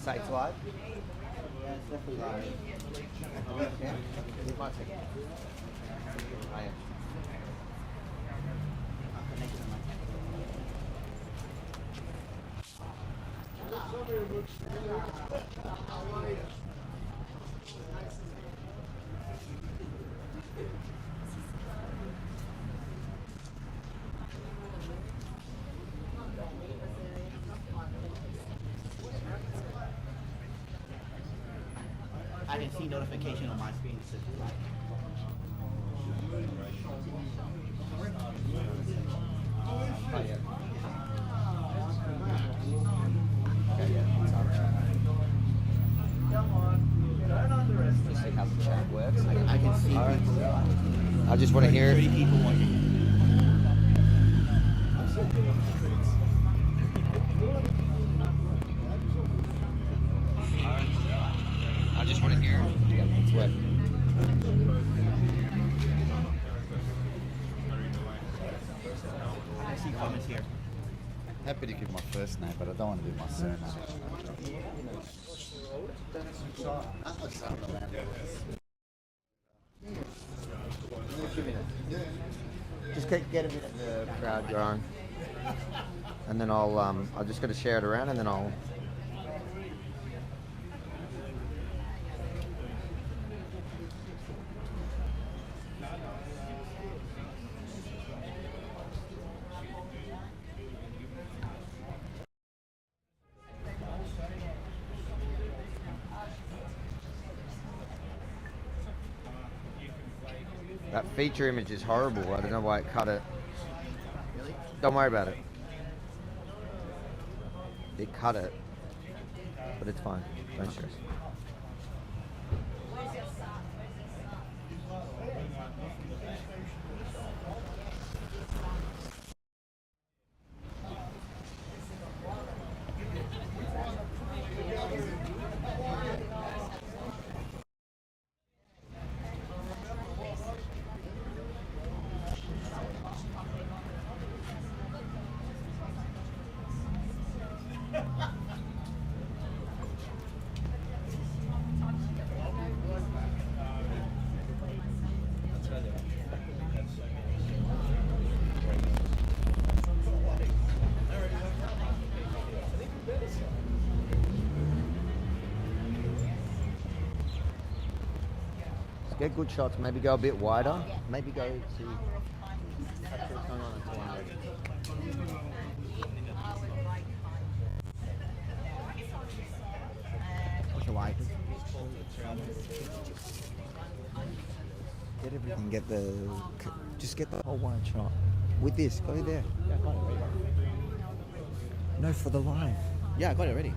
say it's live? Yeah, it's definitely live. Yeah, it might take. I am. I can see notification on my screen that says live. Oh, yeah. Okay, yeah, sorry. Come on, don't underestimate. You see how the chat works? I can see people. I just want to hear 30 people watching. I just want to hear. Yeah, it's wet. I see comments here. Happy to give my first name, but I don't want to do my surname. Just get a bit of the crowd going, and then I'll just got to share it around, and then I'll. That feature image is horrible. I don't know why it cut it. Really? Don't worry about it. It cut it, but it's fine. Don't stress. Get good shots, maybe go a bit wider, maybe go to what's going on at 200. What's your like? Get everything, just get the whole one shot. With this, go there. Yeah, I got it already. No, for the live. Yeah, I got it already.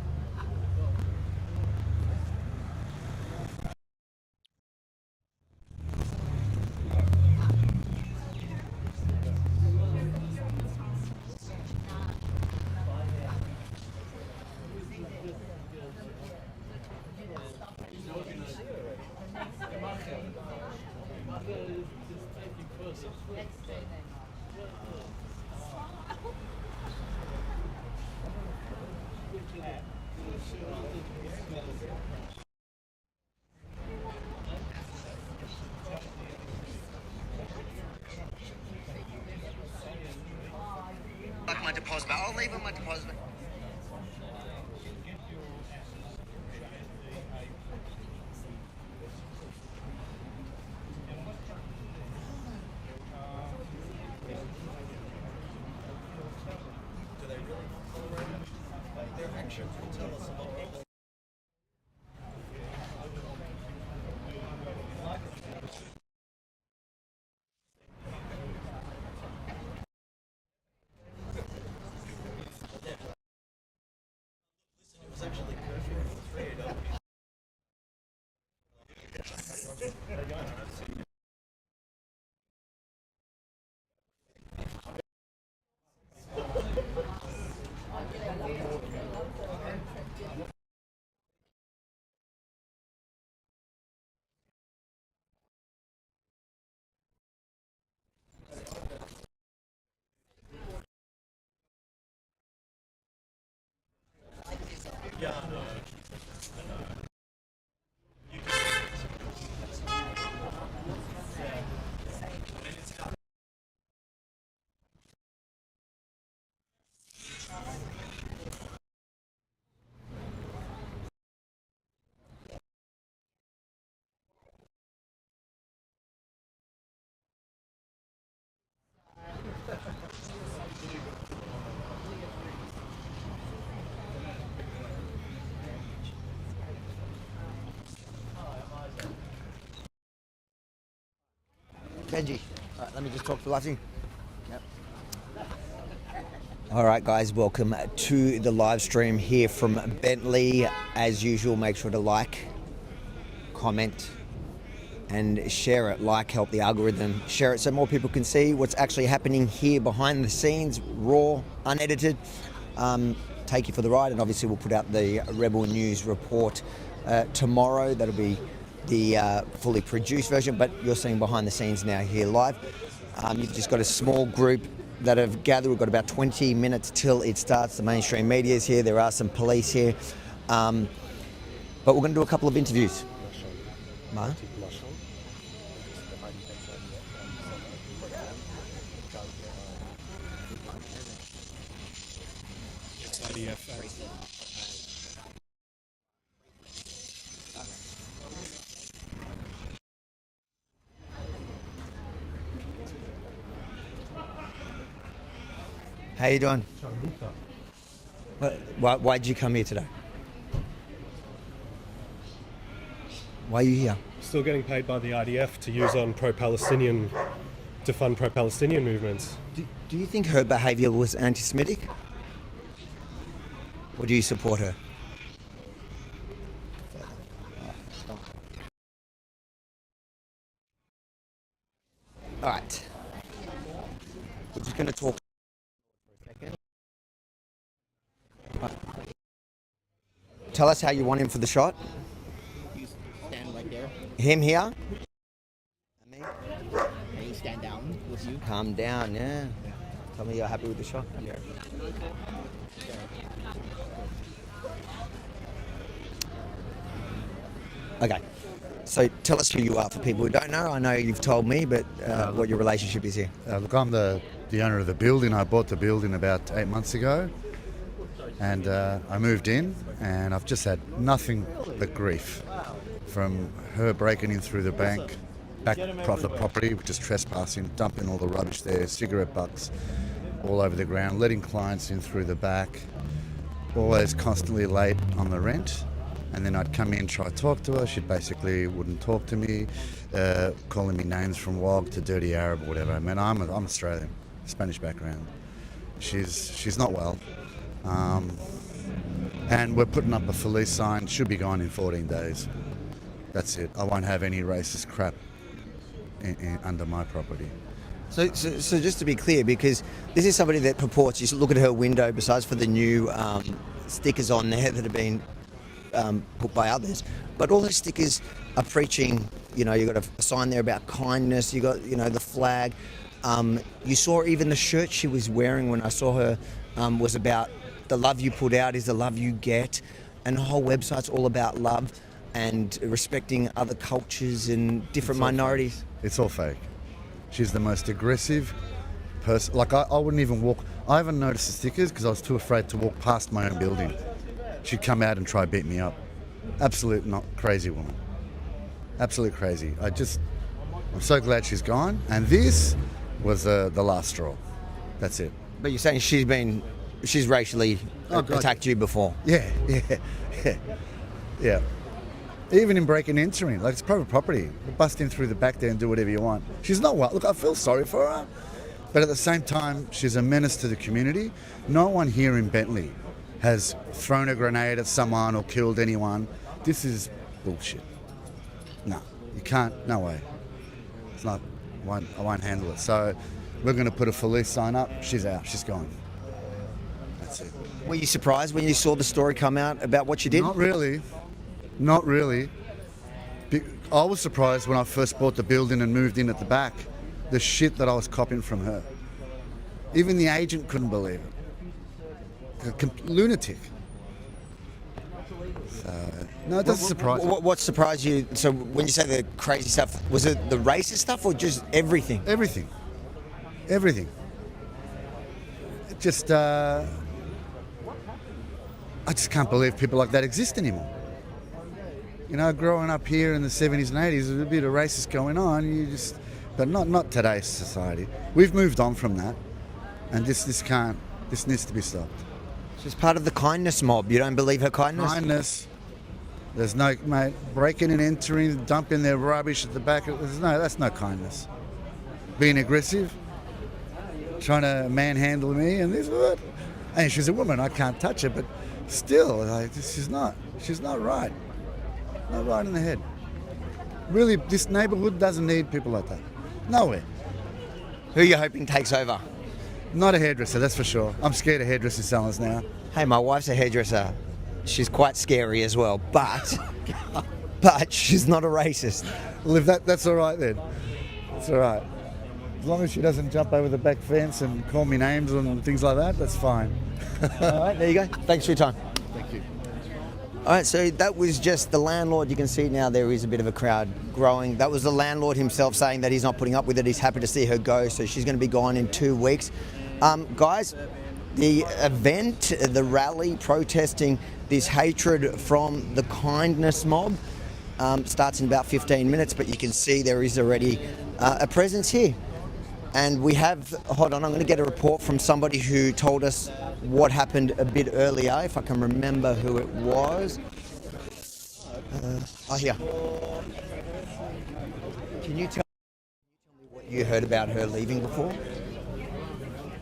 Like my deposit, I'll leave on my deposit. Yeah. Benji. All right, let me just talk for Livestream. Yep. All right, guys, welcome to the live stream here from Bentley. As usual, make sure to like, comment, and share it. Like, help the algorithm. Share it so more people can see what's actually happening here behind the scenes, raw, unedited. Take you for the ride, and obviously we'll put out the Rebel News report tomorrow. That'll be the fully produced version, but you're seeing behind the scenes now here live. You've just got a small group that have gathered. We've got about 20 minutes till it starts. The mainstream media is here. There are some police here. But we're going to do a couple of interviews. Ma? How you doing? Why'd you come here today? Why are you here? Still getting paid by the IDF to use on pro-Palestinian, to fund pro-Palestinian movements. Do you think her behaviour was anti-Semitic? Or do you support her? All right. We're just going to talk. Tell us how you want him for the shot. You stand right there. Him here? And me? And you stand down with you. Calm down, yeah. Tell me you're happy with the shot. Yeah. Okay. So tell us who you are for people who don't know. I know you've told me, but what your relationship is here. Look, I'm the owner of the building. I bought the building about 8 months ago, and I moved in, and I've just had nothing but grief from her breaking in through the back of the property, which is trespassing, dumping all the rubbish there, cigarette butts all over the ground, letting clients in through the back, always constantly late on the rent. And then I'd come in, try to talk to her. She basically wouldn't talk to me, calling me names from WOG to dirty Arab or whatever. I mean, I'm Australian, Spanish background. She's not well. And we're putting up a police sign, should be gone in 14 days. That's it. I won't have any racist crap under my property. So just to be clear, because this is somebody that purports, you look at her window, besides for the new stickers on there that have been put by others, but all the stickers are preaching, you got a sign there about kindness, you got, the flag. You saw even the shirt she was wearing when I saw her was about the love you put out is the love you get, and the whole website's all about love and respecting other cultures and different minorities. It's all fake. She's the most aggressive person. Like, I wouldn't even walk. I haven't noticed the stickers because I was too afraid to walk past my own building. She'd come out and try to beat me up. Absolute not crazy woman. Absolute crazy. I'm so glad she's gone. And this was the last straw. That's it. But you're saying she's racially attacked you before? Yeah. Even in breaking and entering, like, it's private property. You bust in through the back there and do whatever you want. She's not well. Look, I feel sorry for her. But at the same time, she's a menace to the community. No one here in Bentley has thrown a grenade at someone or killed anyone. This is bullshit. No, you can't, no way. It's not, I won't handle it. So we're going to put a police sign up. She's out, she's gone. That's it. Were you surprised when you saw the story come out about what you did? Not really. I was surprised when I first bought the building and moved in at the back, the shit that I was copying from her. Even the agent couldn't believe it. Lunatic. So, no, it doesn't surprise me. What surprised you? So when you say the crazy stuff, was it the racist stuff or just everything? Everything. Just, I just can't believe people like that exist anymore. Growing up here in the 70s and 80s, there's a bit of racist going on. But not today's society. We've moved on from that, and this needs to be stopped. She's part of the kindness mob. You don't believe her kindness? Kindness. There's no, mate, breaking and entering, dumping their rubbish at the back. That's no kindness. being aggressive, trying to manhandle me and this what? And she's a woman, I can't touch her, but still, like, she's not right. Not right in the head. Really, this neighbourhood doesn't need people like that. Nowhere. Who are you hoping takes over? Not a hairdresser, that's for sure. I'm scared of hairdresser salons now. Hey, my wife's a hairdresser. She's quite scary as well, but she's not a racist. Well, if that's all right then. It's all right. As long as she doesn't jump over the back fence and call me names and things like that, that's fine. All right, there you go. Thanks for your time. Thank you. All right, so that was just the landlord. You can see now there is a bit of a crowd growing. That was the landlord himself saying that he's not putting up with it. He's happy to see her go, so she's going to be gone in 2 weeks. Guys, the event, the rally protesting this hatred from the kindness mob starts in about 15 minutes, but you can see there is already a presence here. And we have, hold on, I'm going to get a report from somebody who told us what happened a bit earlier, if I can remember who it was. Here. Can you tell me what you heard about her leaving before?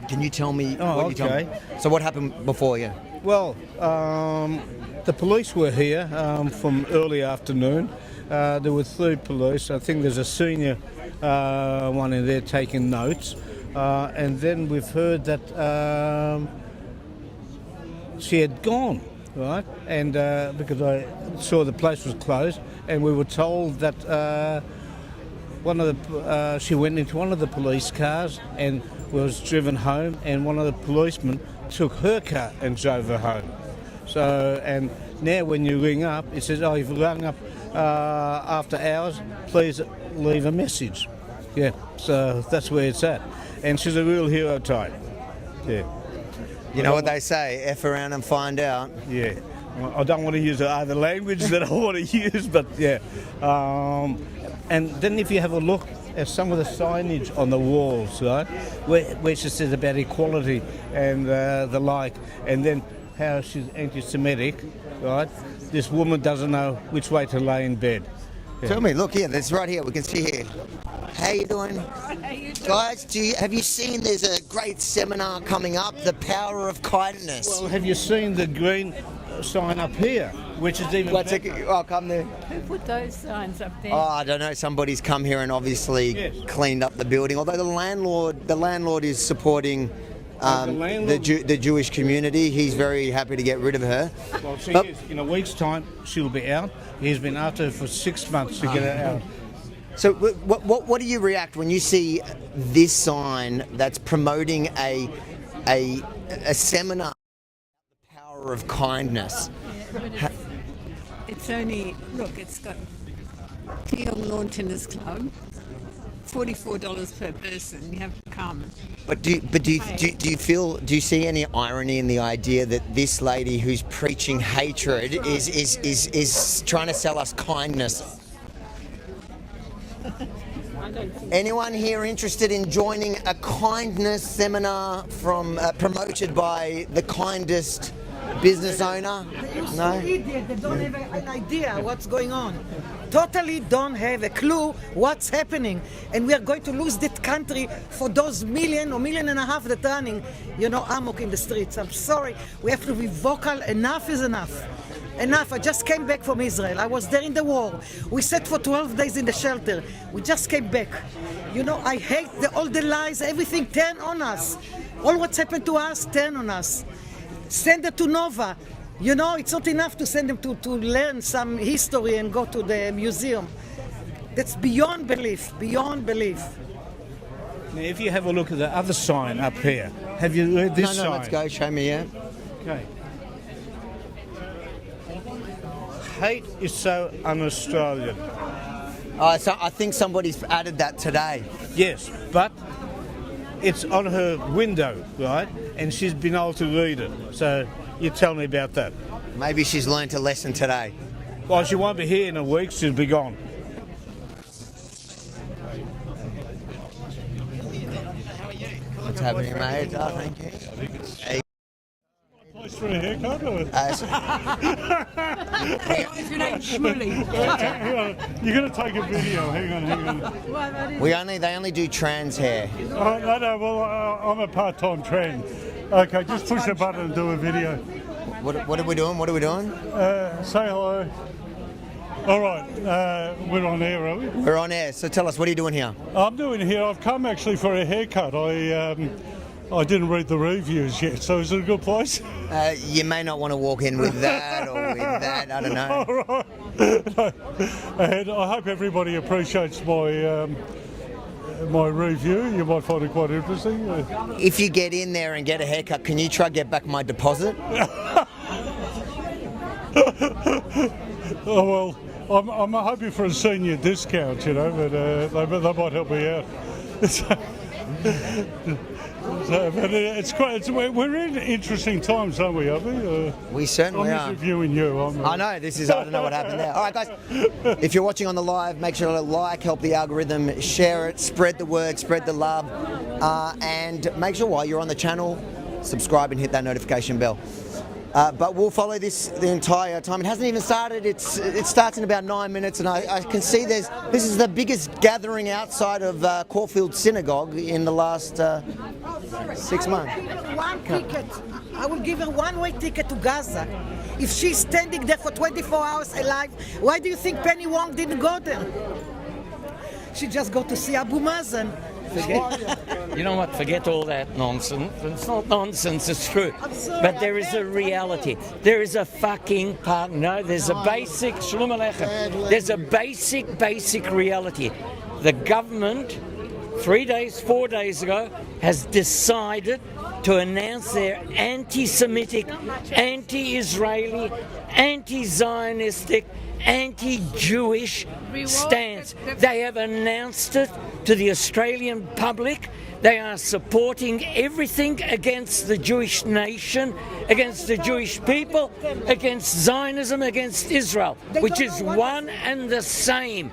Can you tell me what you told me? So what happened before, yeah? Well, the police were here from early afternoon. There were 3 police. I think there's a senior one in there taking notes. And then we've heard that she had gone, right? And because I saw the place was closed, and we were told that she went into one of the police cars and was driven home, and one of the policemen took her car and drove her home. So, and now when you ring up, it says, oh, you've rung up after hours, please leave a message. Yeah, so that's where it's at. And she's a real hero type. Yeah. You know what they say, F around and find out. Yeah. I don't want to use the other language that I want to use, but yeah. And then if you have a look at some of the signage on the walls, right, where she says about equality and the like, and then how she's anti-Semitic, right, this woman doesn't know which way to lay in bed. Yeah. Tell me, look here, that's right here, we can see here. How you doing? How you doing? Guys, have you seen there's a great seminar coming up, The Power of Kindness? Well, have you seen the green sign up here, which is even better? I'll come there. Who put those signs up there? Oh, I don't know, somebody's come here and obviously cleaned up the building, although the landlord is supporting the Jewish community. He's very happy to get rid of her. Well, she is. In a week's time, she'll be out. He's been after her for 6 months to get her out. So what do you react when you see this sign that's promoting a seminar, The Power of Kindness? Yeah, but it's only, look, it's got Young Lawn Tennis Club, $44 per person. You have to come. But do you see any irony in the idea that this lady who's preaching hatred is trying to sell us kindness? Anyone here interested in joining a kindness seminar from promoted by the kindest business owner? No? Idiot. They don't have an idea what's going on. Totally don't have a clue what's happening. And we are going to lose that country for those 1 million or 1.5 million that are running, amok in the streets. I'm sorry. We have to be vocal. Enough is enough. Enough. I just came back from Israel. I was there in the war. We sat for 12 days in the shelter. We just came back. I hate all the lies, everything turn on us. All what's happened to us, turn on us. Send it to Nova. It's not enough to send them to learn some history and go to the museum. That's beyond belief, beyond belief. Now, if you have a look at the other sign up here, have you read this sign? No, let's go. Show me, yeah. Okay. Hate is so un-Australian. So I think somebody's added that today. Yes, but it's on her window, right? And she's been able to read it. So you tell me about that. Maybe she's learnt a lesson today. Well, she won't be here in a week. She'll be gone. What's happening, mate? Oh, thank you. Hey. place for a haircut? Or? If your name's Shmuley. Hang on, you're going to take a video. Hang on. They only do trans hair. No, well, I'm a part-time trans. Okay, just push a button and do a video. What are we doing? Say hello. All right, we're on air, are we? We're on air. So tell us, what are you doing here? I'm doing here. I've come actually for a haircut. I didn't read the reviews yet, so is it a good place? You may not want to walk in with that or with that. I don't know. All right. And I hope everybody appreciates my review. You might find it quite interesting. If you get in there and get a haircut, can you try get back my deposit? Oh well, I'm hoping for a senior discount, you know, but they might help me out. But it's quite. We're in interesting times, aren't we, Abby? We certainly are. I'm interviewing you. I know, I don't know what happened there. All right, guys, if you're watching on the live, make sure to like, help the algorithm, share it, spread the word, spread the love, and make sure while you're on the channel, subscribe and hit that notification bell. But we'll follow this the entire time. It hasn't even started. It starts in about 9 minutes, and I can see this is the biggest gathering outside of Caulfield Synagogue in the last 6 months. One ticket. I will give her one-way ticket to Gaza. If she's standing there for 24 hours alive, why do you think Penny Wong didn't go there? She just go to see Abu Mazen. You know what? Forget all that nonsense. It's not nonsense, it's true. But there is a reality. There is a fucking part. No, there's a basic. Shalom Aleichem. There's a basic reality. The government, 4 days ago, has decided to announce their anti-Semitic, anti-Israeli, anti-Zionistic, anti-Jewish stance. They have announced it to the Australian public. They are supporting everything against the Jewish nation, against the Jewish people, against Zionism, against Israel, which is one and the same.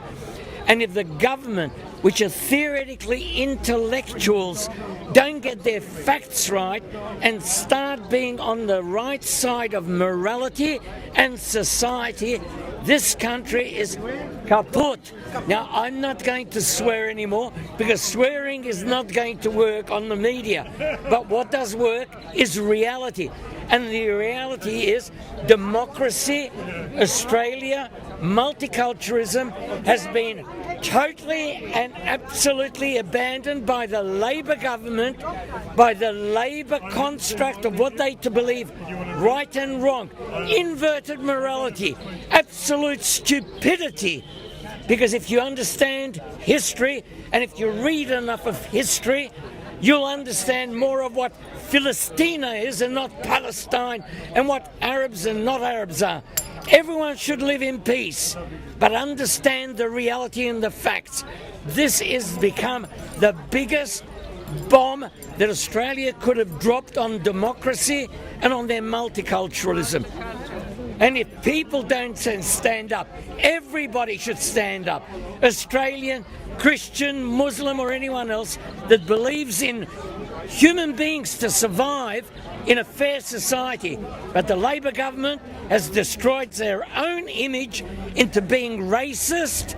And if the government, which are theoretically intellectuals, don't get their facts right and start being on the right side of morality and society, this country is kaput. Now, I'm not going to swear anymore because swearing is not going to work on the media. But what does work is reality. And the reality is democracy, Australia, multiculturalism has been totally and absolutely abandoned by the Labor government, by the Labor construct of what they to believe right and wrong, inverted morality, absolute stupidity. Because if you understand history and if you read enough of history, you'll understand more of what Philistina is and not Palestine, and what Arabs and not Arabs are. Everyone should live in peace, but understand the reality and the facts. This has become the biggest bomb that Australia could have dropped on democracy and on their multiculturalism. And if people don't stand up, everybody should stand up. Australian, Christian, Muslim or anyone else that believes in human beings to survive in a fair society. But the Labor government has destroyed their own image into being racist,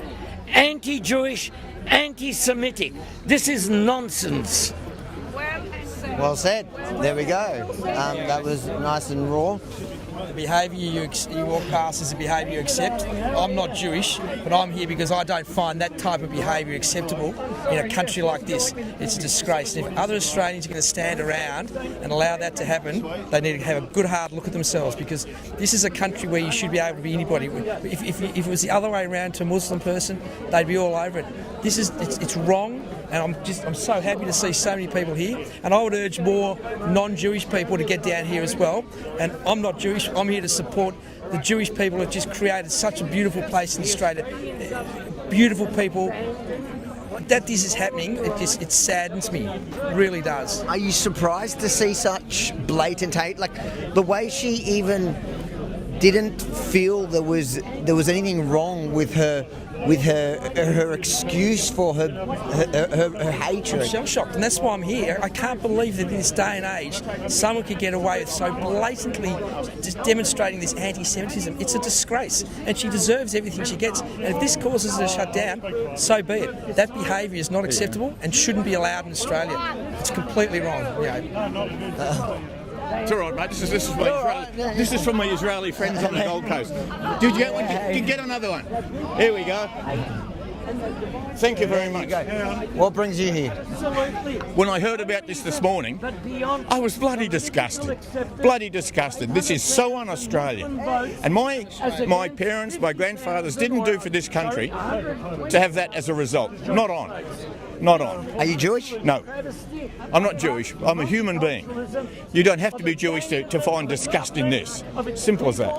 anti-Jewish, anti-Semitic. This is nonsense. Well said. There we go. That was nice and raw. The behaviour you walk past is the behaviour you accept. I'm not Jewish, but I'm here because I don't find that type of behaviour acceptable in a country like this. It's a disgrace. And if other Australians are going to stand around and allow that to happen, they need to have a good hard look at themselves, because this is a country where you should be able to be anybody. If it was the other way around to a Muslim person, they'd be all over it. It's wrong. And I'm so happy to see so many people here, and I would urge more non-Jewish people to get down here as well. And I'm not Jewish, I'm here to support the Jewish people who have just created such a beautiful place in Australia. Beautiful people. That this is happening, it saddens me, it really does. Are you surprised to see such blatant hate? Like the way she even didn't feel there was anything wrong with her excuse for her hatred. I'm shell-shocked, and that's why I'm here. I can't believe that in this day and age, someone could get away with so blatantly just demonstrating this anti-Semitism. It's a disgrace, and she deserves everything she gets. And if this causes her to shut down, so be it. That behaviour is not acceptable and shouldn't be allowed in Australia. It's completely wrong. It's all right, mate. This is from my Israeli friends on the Gold Coast. Did you get another one? Here we go. Thank you very much. What brings you here? When I heard about this morning, I was bloody disgusted. Bloody disgusted. This is so un-Australian. And my parents, my grandfathers didn't do for this country to have that as a result. Not on. Not on. Are you Jewish? No. I'm not Jewish. I'm a human being. You don't have to be Jewish to find disgust in this. Simple as that.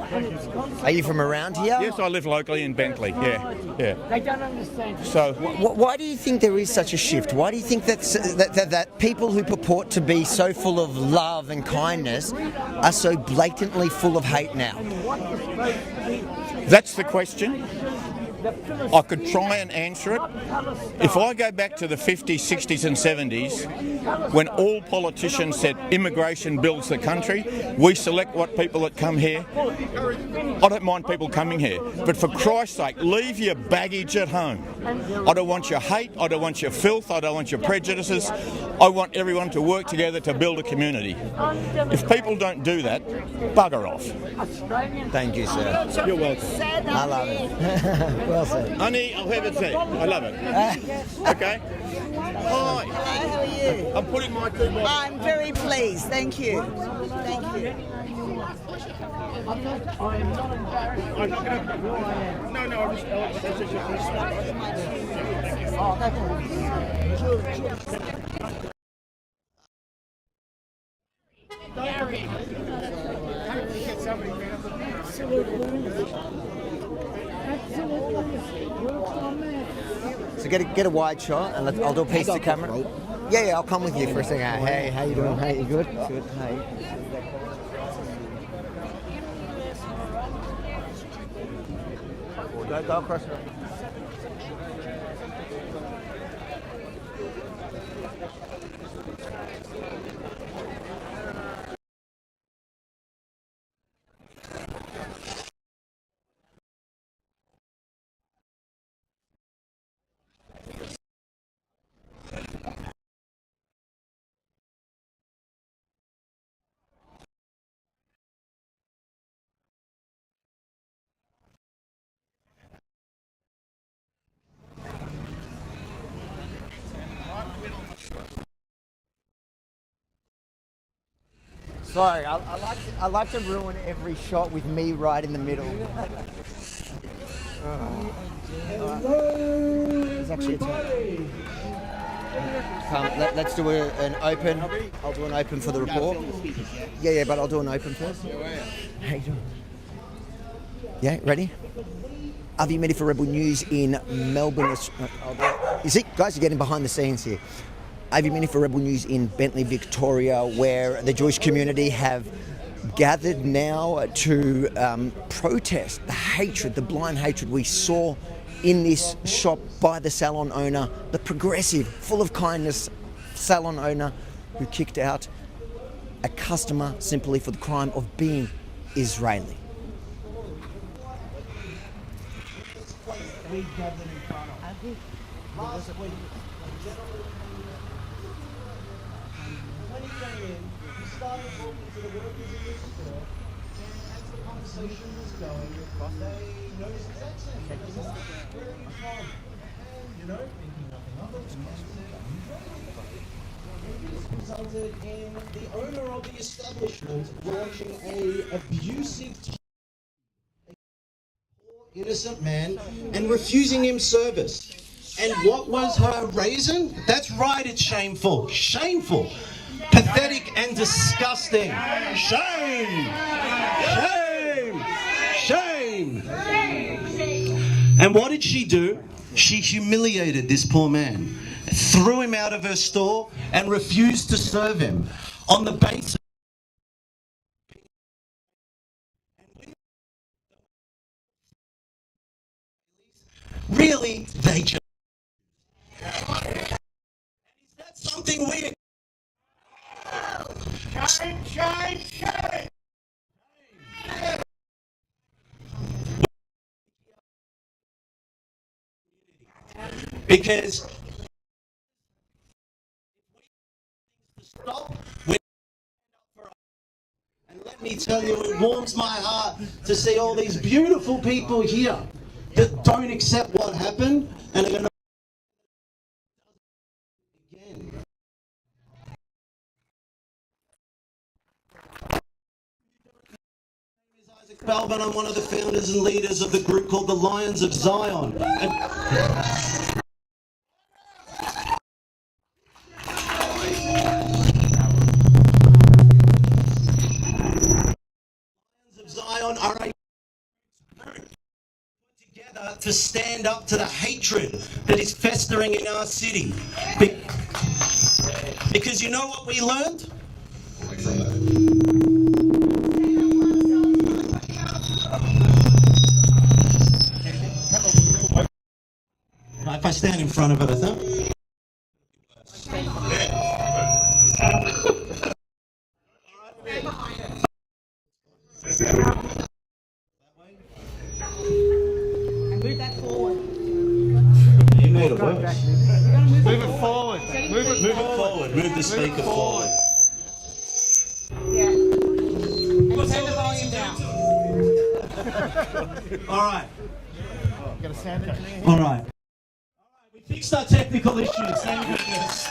Are you from around here? Yes, I live locally in Bentley. Yeah. They don't understand. So, why do you think there is such a shift? Why do you think that people who purport to be so full of love and kindness are so blatantly full of hate now? that's the question. I could try and answer it. If I go back to the 50s, 60s and 70s, when all politicians said immigration builds the country, we select what people that come here. I don't mind people coming here, but for Christ's sake, leave your baggage at home. I don't want your hate, I don't want your filth, I don't want your prejudices. I want everyone to work together to build a community. If people don't do that, bugger off. Thank you, sir. You're welcome. I love it. Well said. Honey, I'll have it tea. I love it. Okay. Hi. Hello, how are you? I'm putting my two boxes. I'm very pleased. Thank you. Thank you. I'm not embarrassed. No, So get a wide shot, and I'll do a piece to camera. Yeah, I'll come with you for a second. Hey, how you doing? Hey, you good? Good. Hey. Go across. Sorry, I like to ruin every shot with me right in the middle. There's actually a turn. Let's do an open. I'll do an open for the report. Yeah, but I'll do an open first. How you doing? Yeah, ready? Avi Medi for Rebel News in Melbourne. You see, guys, you're getting behind the scenes here. Avi Medi for Rebel News in Bentley, Victoria, where the Jewish community have gathered now to protest the hatred, the blind hatred we saw in this shop by the salon owner, the progressive, full of kindness salon owner who kicked out a customer simply for the crime of being Israeli. When he came in, he started talking to the workers in the store, and as the conversation was going, they noticed his accent. Where are you from? And, thinking nothing of it, he answered, I'm Israeli. This resulted in the owner of the establishment launching an abusive poor innocent man and refusing him service. And what was her reason? That's right, it's shameful. Shameful. Pathetic and disgusting. Shame! Shame! Shame! And what did she do? She humiliated this poor man, threw him out of her store and refused to serve him on the basis Hopefully they change. Is that something we... Shame. Because stop, and let me tell you, it warms my heart to see all these beautiful people here that don't accept what happened and are going to again. Melbourne, I'm one of the founders and leaders of the group called the Lions of Zion. And Zion are a group together to stand up to the hatred that is festering in our city. Because you know what we learned? If I stand in front of it, I think. Move that forward. You made it worse. Move it forward. Move it Forward. Move the speaker forward. Yeah. And turn the volume down. All right. All right. We fixed our technical issues. Thank goodness.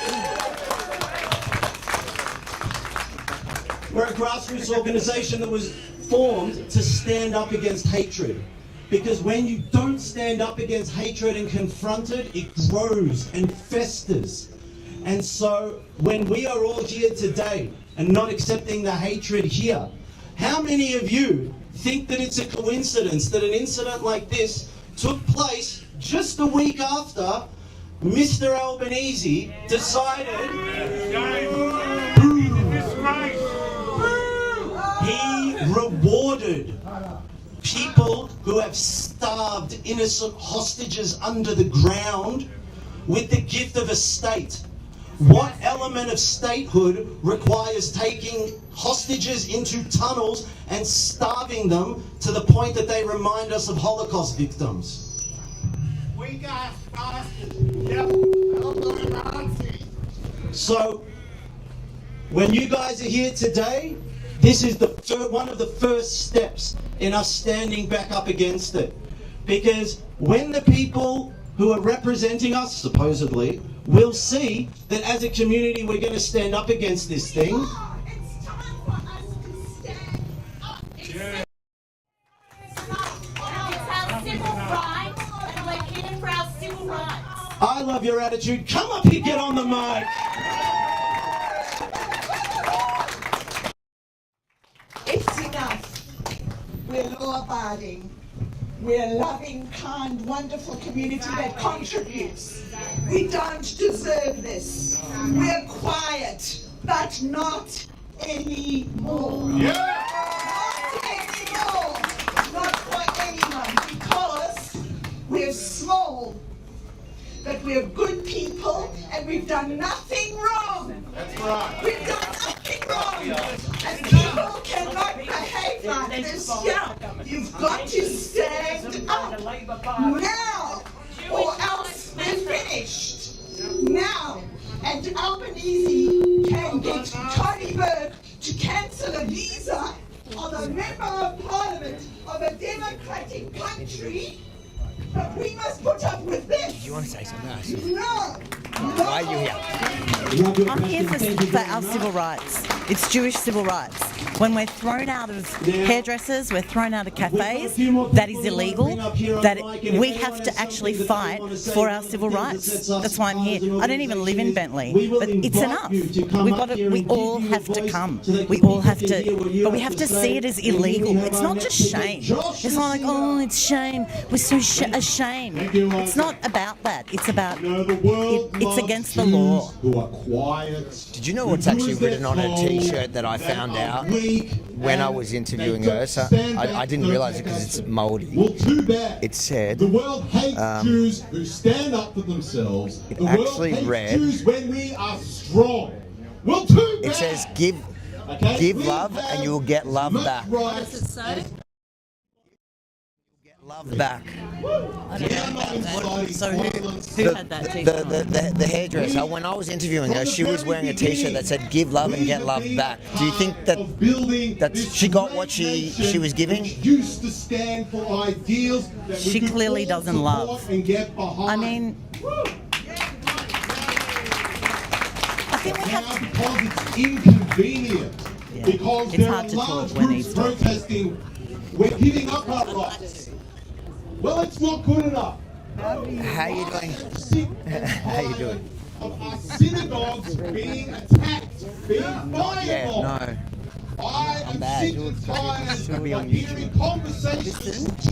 We're a grassroots organisation that was formed to stand up against hatred. Because when you don't stand up against hatred and confront it, it grows and festers. And so when we are all here today and not accepting the hatred here, how many of you think that it's a coincidence that an incident like this took place just a week after Mr. Albanese decided he rewarded people who have starved innocent hostages under the ground with the gift of a state. What element of statehood requires taking hostages into tunnels and starving them to the point that they remind us of Holocaust victims? We got bastards. Yep. So, when you guys are here today, this is one of the first steps in us standing back up against it. Because when the people who are representing us, supposedly, will see that as a community we're going to stand up against this thing. It's time for us to stand up. It's our civil rights, and we're here for our civil rights. I love your attitude. Come up here, get on the mic. It's enough. We're law-abiding. We're a loving, kind, wonderful community that contributes. We don't deserve this. We're quiet, but not anymore. Not anymore. Not for anyone. Because we're small, but we're good people and we've done nothing wrong. That's right. We've done nothing wrong. And people cannot behave like this. Yeah, you've got to stand up now, or else we're finished. Now, and Albanese can get Tony Burke to cancel a visa of a member of parliament of a democratic country. But we must put up with this. Do you want to say something? No. Why are you here? I'm here for our civil rights. It's Jewish civil rights. When we're thrown out of hairdressers, we're thrown out of cafes, that is illegal. That we have to actually fight for our civil rights. That's why I'm here. I don't even live in Bentley, but it's enough. We all have to come. We all have to, but we have to see it as illegal. It's not just shame. It's not like, oh, it's shame. We're so ashamed. It's not about that. It's about it's against the law. Did you know what's actually written on a T-shirt that I found out? when I was interviewing her, so I didn't realise it because it's mouldy. Well, too bad. It said The world hates Jews who stand up for themselves. It The world actually hates read. Jews when we are strong. Well, too bad. It says give love and you will get love back. What does it say? Love back. So who had that t-shirt? The hairdresser, when I was interviewing her, she was wearing a t-shirt that said give love and get love back. Do you think that she got what she was giving? Used to stand for ideals that She clearly doesn't love. and get behind. I mean, I think we have to. Because it's inconvenient. Because It's there hard are to large talk when groups he's talking. protesting. We're giving up our rights. Well, it's not good enough. How you doing? How you doing? Of our synagogues being attacked, being fireballed. Yeah, no. I am bad. sick and tired It's gonna be of on hearing YouTube. conversations.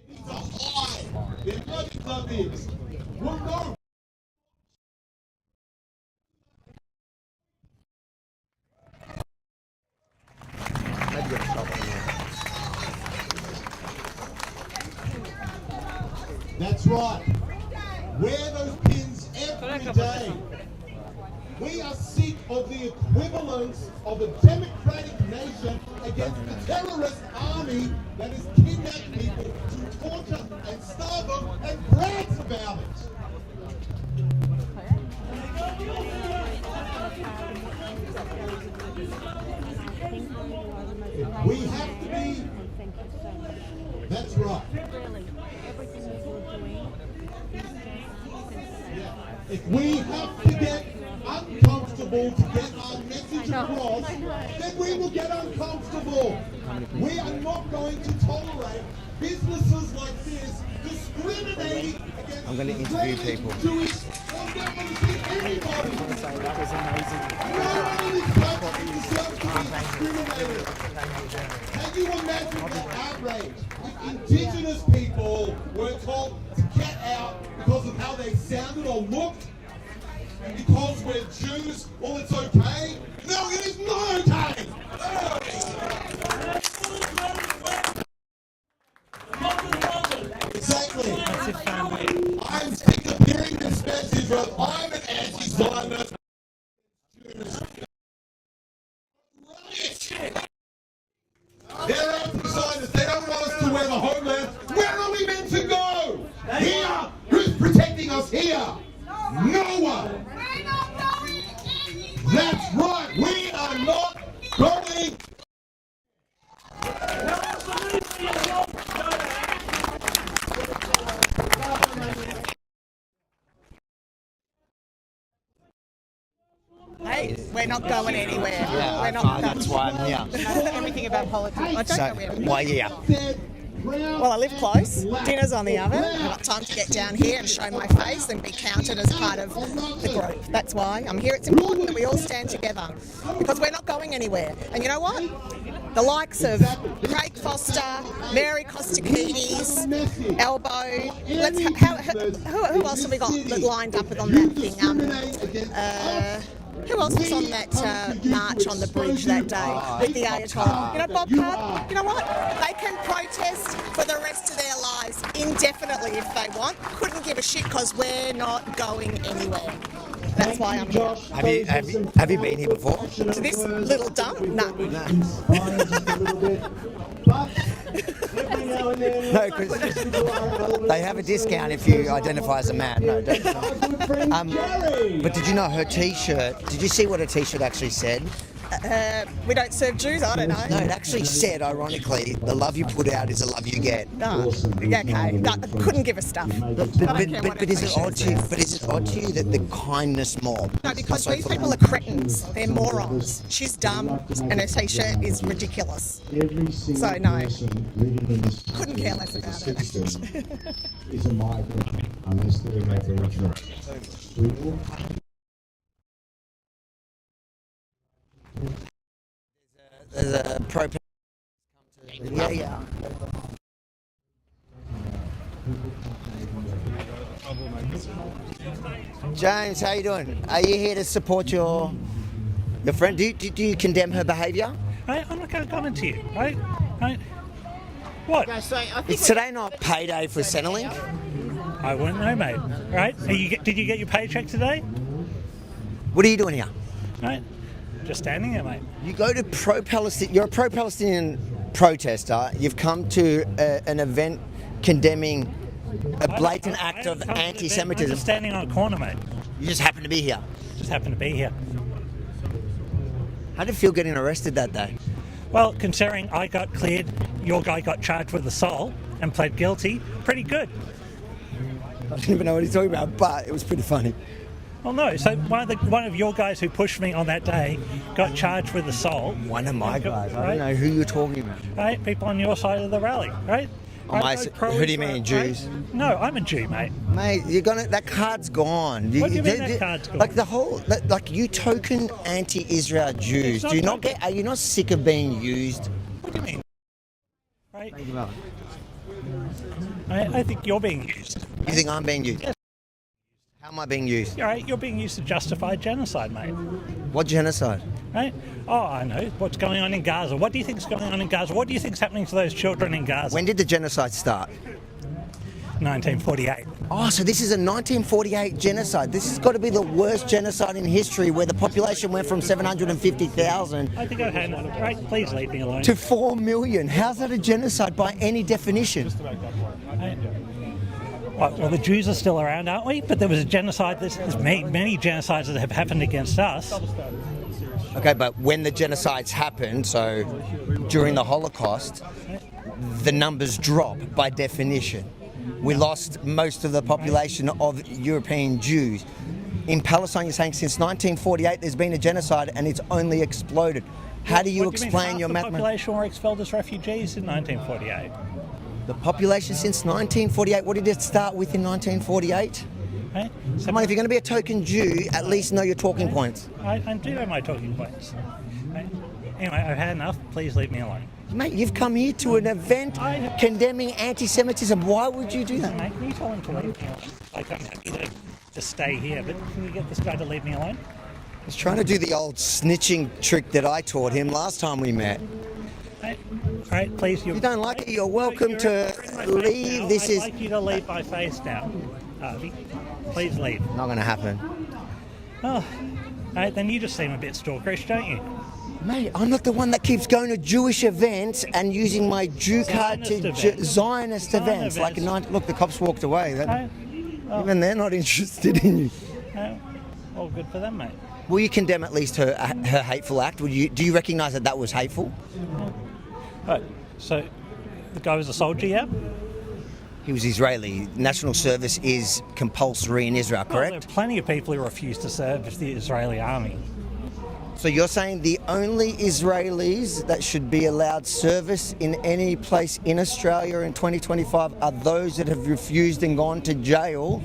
They need to hide. Their motives are this. Well, no. That's right. Wear those pins every day. We are sick of the equivalence of a democratic nation against the terrorist army that has kidnapped people to torture and starve them and brags about it. We have to be. That's right. If we have to get uncomfortable to get our message across, then we will get uncomfortable. We are not going to tolerate businesses like this discriminating against I'm going to interview people. Jewish. I'm not going to see anybody. That was amazing. No one in this country deserves to be discriminated. Can you imagine the outrage if Indigenous people were told to get out because of how they sounded or looked? And because we're Jews, well, it's okay? No, it is not okay! Exactly. I'm sick of hearing this message of I'm an anti-Zionist. They're anti-Zionists. They don't want us to wear the homeland. Where are we meant to go? Here. Who's protecting us here? No one. That's right. We are not going. Hey, we're not going anywhere. Yeah, we're not. that's why I'm here. Everything about politics. I don't So, know where. why here? Well, I live close. Dinner's on the oven. I've got time to get down here and show my face and be counted as part of the group. That's why I'm here. It's important that we all stand together because we're not going anywhere. And you know what? The likes of Craig Foster, Mary Kostakidis, Elbow. Who else have we got lined up on that thing? Who else was on that march on the bridge that day with the Ayatollah? You know, Bob Card? You know what? They can protest for the rest of their lives indefinitely if they want. Couldn't give a shit because we're not going anywhere. That's why I'm here. Have you been here before? To this little dump? No. No, because they have a discount if you identify as a man. No, don't. But did you know her T-shirt? Did you see what her T-shirt actually said? We don't serve Jews, I don't know. No, it actually said, ironically, the love you put out is the love you get. No. Okay. No, couldn't give a stuff. But is it odd to you? But is it odd to you that the kindness mob? No, because these people are cretins. They're morons. She's dumb, and her T-shirt is ridiculous. So no, couldn't care less about it. Is a migrant unless they're Aboriginal. There's a protest. Yeah. James, how you doing? Are you here to support your friend? Do you condemn her behaviour? I'm not going to comment to you, right? What? It's today not payday for Centrelink? I wouldn't know, mate. Right? Did you get your paycheck today? What are you doing here? Right? Just standing here, mate. You go to pro-Palestinian. You're a pro-Palestinian protester. You've come to an event condemning a blatant act of anti-Semitism. I'm just standing on a corner, mate. You just happen to be here. Just happen to be here. How did it feel getting arrested that day? Well, considering I got cleared, your guy got charged with assault and pled guilty, pretty good. I don't even know what he's talking about, but it was pretty funny. Well, no. So one of your guys who pushed me on that day got charged with assault. One of my guys. I don't know who you're talking about. Right, people on your side of the rally, right? Who do you mean, Jews? Right? No, I'm a Jew, mate. Mate, that card's gone. What do you mean that card's gone? Like the whole, like you token anti-Israel Jews. Are you not sick of being used? What do you mean? Right. I think you're being used. You think I'm being used? Yes. How am I being used? All right, you're being used to justify genocide, mate. What genocide? Right? Oh, I know. What's going on in Gaza? What do you think's going on in Gaza? What do you think's happening to those children in Gaza? When did the genocide start? 1948. Oh, so this is a 1948 genocide. This has got to be the worst genocide in history, where the population went from 750,000 I think I've had enough. Right, please leave me alone. to 4 million. How's that a genocide by any definition? Well, the Jews are still around, aren't we? But there was a genocide. There's many genocides that have happened against us. Okay, but when the genocides happened, so during the Holocaust, the numbers drop by definition. We lost most of the population of European Jews. In Palestine, you're saying since 1948 there's been a genocide and it's only exploded. How do you explain your mathematics? The population were expelled as refugees in 1948. The population since 1948, what did it start with in 1948? Right? Come on, if you're going to be a token Jew, at least know your talking points. I do know my talking points. Right? Anyway, I've had enough. Please leave me alone. Mate, you've come here to an event condemning anti-Semitism. Why would you do that? Mate, can you tell him to leave me alone? Like, I'm happy to stay here, but can you get this guy to leave me alone? He's trying to do the old snitching trick that I taught him last time we met. Right, please. If you don't like it, you're welcome to leave. I'd like you to leave my face now, Harvey. Please leave. Not going to happen. Oh, right, then you just seem a bit stalkerish, don't you? Mate, I'm not the one that keeps going to Jewish events and using my Jew card to Zionist events. Like, look, the cops walked away. Even they're not interested in you. All good for them, mate. Will you condemn at least her hateful act? Do you recognise that was hateful? Right, so the guy was a soldier, yeah? He was Israeli. National service is compulsory in Israel, correct? There are plenty of people who refuse to serve the Israeli army. So you're saying the only Israelis that should be allowed service in any place in Australia in 2025 are those that have refused and gone to jail,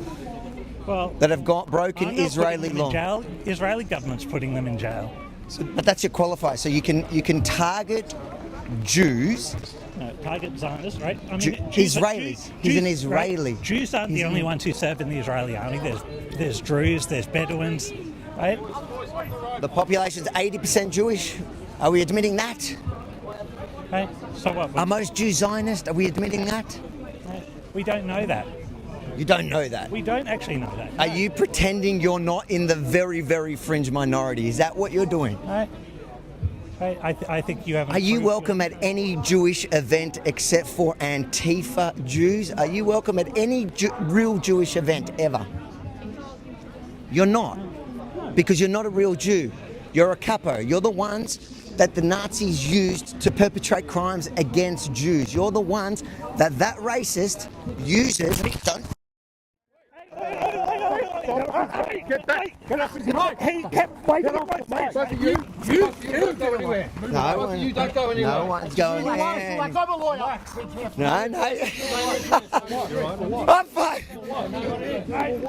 that have broken Israeli law? Jail. Israeli government's putting them in jail. But that's your qualifier. So you can target Jews. No, target Zionists, right? I mean, Israelis. He's an Israeli. Right? Jews aren't the only ones who serve in the Israeli army. There's Druze, there's Bedouins, right? The population's 80% Jewish. Are we admitting that? Right. So what? Are most Jews Zionist? Are we admitting that? Right. We don't know that. You don't know that? We don't actually know that. Are you pretending you're not in the very, very fringe minority? Is that what you're doing? Right. I think you have. Are you welcome at any Jewish event except for Antifa Jews? Are you welcome at any real Jewish event ever? You're not. Because you're not a real Jew. You're a capo. You're the ones that the Nazis used to perpetrate crimes against Jews. You're the ones that racist uses. Get back! Get off his mic! He kept waiting on my face! You don't go anywhere! You don't go anywhere! No one's going anywhere! I'm a lawyer! No. I'm fine!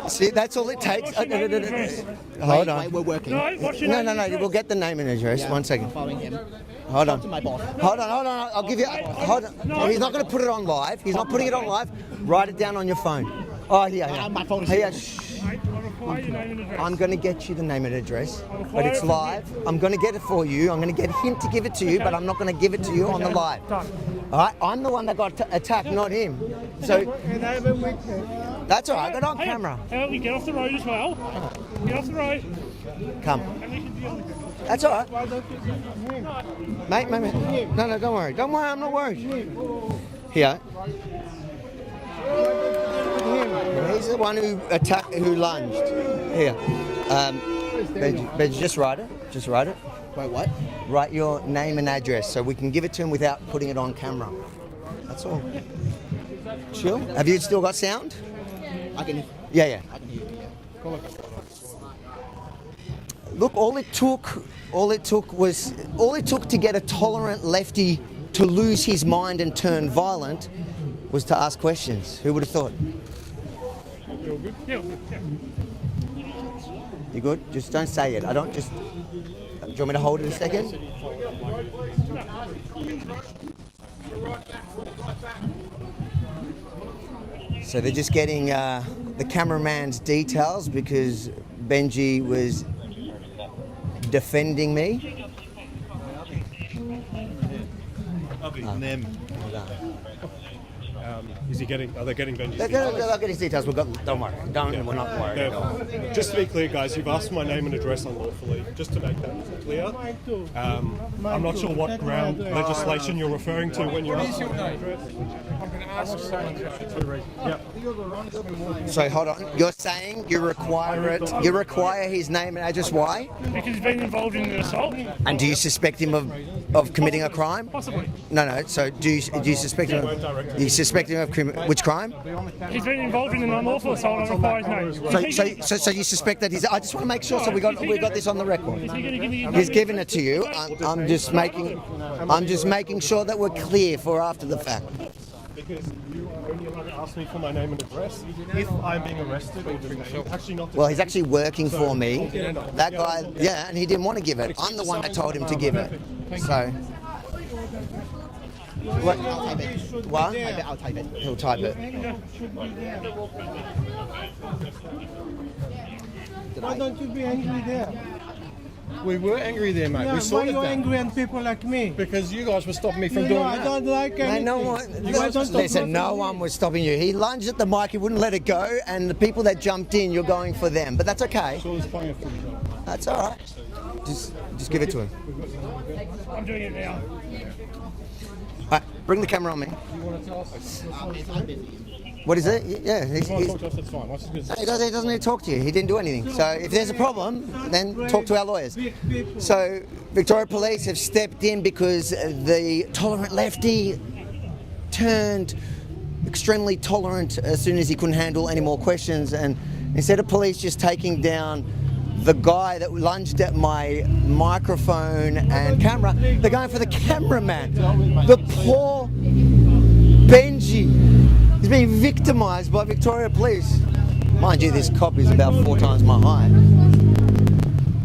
See, that's all it takes. Hold on. We're working. No. We'll get the name and address. 1 second. Following him. Hold on. Hold on. I'll give you. Hold on. He's not going to put it on live. He's not putting it on live. Write it down on your phone. Oh, yeah. My phone is Here, here. shh. Require your name and address. I'm going to get you the name and address, but require it's it from live. I'm going to get it for you. I'm going to get him to give it to you, but I'm not going to give it to you on the live. All right? I'm the one that got attacked, not him. So that's all right. I got it on camera. How about we get off the road as well? Get off the road. Come. And we can deal with it. That's all right. Mate. No, don't worry. Don't worry. I'm not worried. Here. He's the one who attacked, who lunged. Here. Benji, just write it. Just write it. Wait, what? Write your name and address so we can give it to him without putting it on camera. That's all. Chill. Have you still got sound? I can. Yeah. I can hear you. Yeah. Look, all it took to get a tolerant lefty to lose his mind and turn violent was to ask questions. Who would have thought? You're good? Yeah. You good? Just don't say it. I don't just... Do you want me to hold it a second? So they're just getting the cameraman's details because Benji was defending me. Them. Is he getting? Are they getting Benji's They'll details? get his details. Don't worry. We're not worried at all. Just to be clear, guys, you've asked my name and address unlawfully. Just to make that clear, I'm not sure what ground legislation you're referring to when you're asking. So hold on. You're saying you require it. You require his name and address. Why? Because he's been involved in an assault. And do you suspect him of committing a crime? Possibly. No. So do you suspect him? You suspect him of which crime? He's been involved in an unlawful assault. I require his name. So you suspect that he's? I just want to make sure. So we got this on the record. Is he going to give me his He's name? giving it to you. I'm just making sure that we're clear for after the fact. Because you are only allowed to ask me for my name and address if I'm being arrested or detained. Actually not. Well, he's actually working for me. That guy, yeah, and he didn't want to give it. I'm the one that told him to give it. So. What? What? I'll type it. He'll type it. Why don't you be angry there? We were angry there, mate. Yeah, we sorted why that. you angry at people like me? Because you guys were stopping me from You doing know, I that. don't like anything. No one. You guys don't talk Listen, no about me. one was stopping you. He lunged at the mic. He wouldn't let it go, and the people that jumped in, you're going for them. But that's okay. So there's plenty of footage of it. That's all right. Just give it to him. I'm doing it now. All right, bring the camera on me. You want to tell us? What is it? Yeah, If you want to talk to us, that's fine. What's the good? he doesn't need to talk to you. He didn't do anything. So if there's a problem, then talk to our lawyers. So Victoria Police have stepped in because the tolerant lefty turned extremely tolerant as soon as he couldn't handle any more questions. And instead of police just taking down the guy that lunged at my microphone and camera, they're going for the cameraman. The poor Benji. He's being victimised by Victoria Police. Mind you, this cop is about 4 times my height.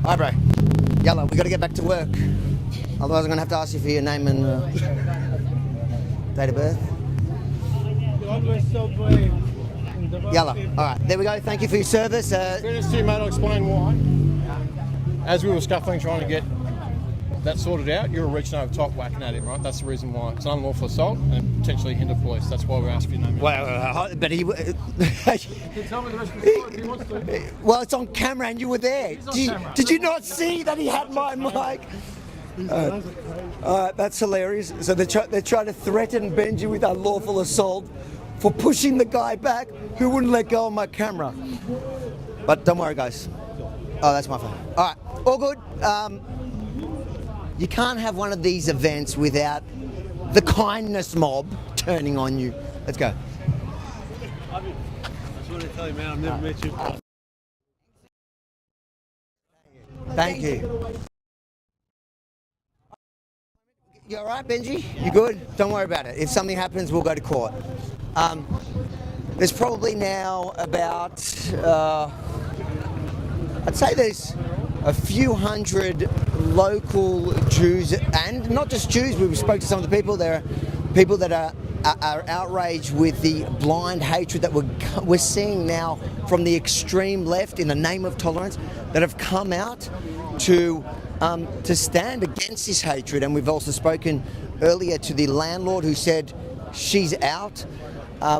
Alright, bro. Yellow, we got to get back to work. Otherwise, I'm going to have to ask you for your name and date of birth. You're always so brave. Yellow. Alright, there we go. Thank you for your service. Fairness to you, mate, I'll explain why. As we were scuffling trying to get that sorted out, you were reaching over top whacking at him, right? That's the reason why. It's an unlawful assault and potentially hinder police. That's why we're asking your name. Well, but he... Tell me the rest of the story if he wants to. Well, it's on camera and you were there. Did you not see that he had my mic? That's hilarious. So they're trying to threaten Benji with unlawful assault for pushing the guy back who wouldn't let go of my camera. But don't worry, guys. Oh, that's my phone. All right, all good. You can't have one of these events without the kindness mob turning on you. Let's go. I just want to tell you, man, I've never met you. Thank you. You all right, Benji? You good? Don't worry about it. If something happens, we'll go to court. There's probably now about, I'd say there's a few hundred local Jews, and not just Jews, we spoke to some of the people. There are people that are are outraged with the blind hatred that we're seeing now from the extreme left in the name of tolerance, that have come out to stand against this hatred. And we've also spoken earlier to the landlord who said she's out.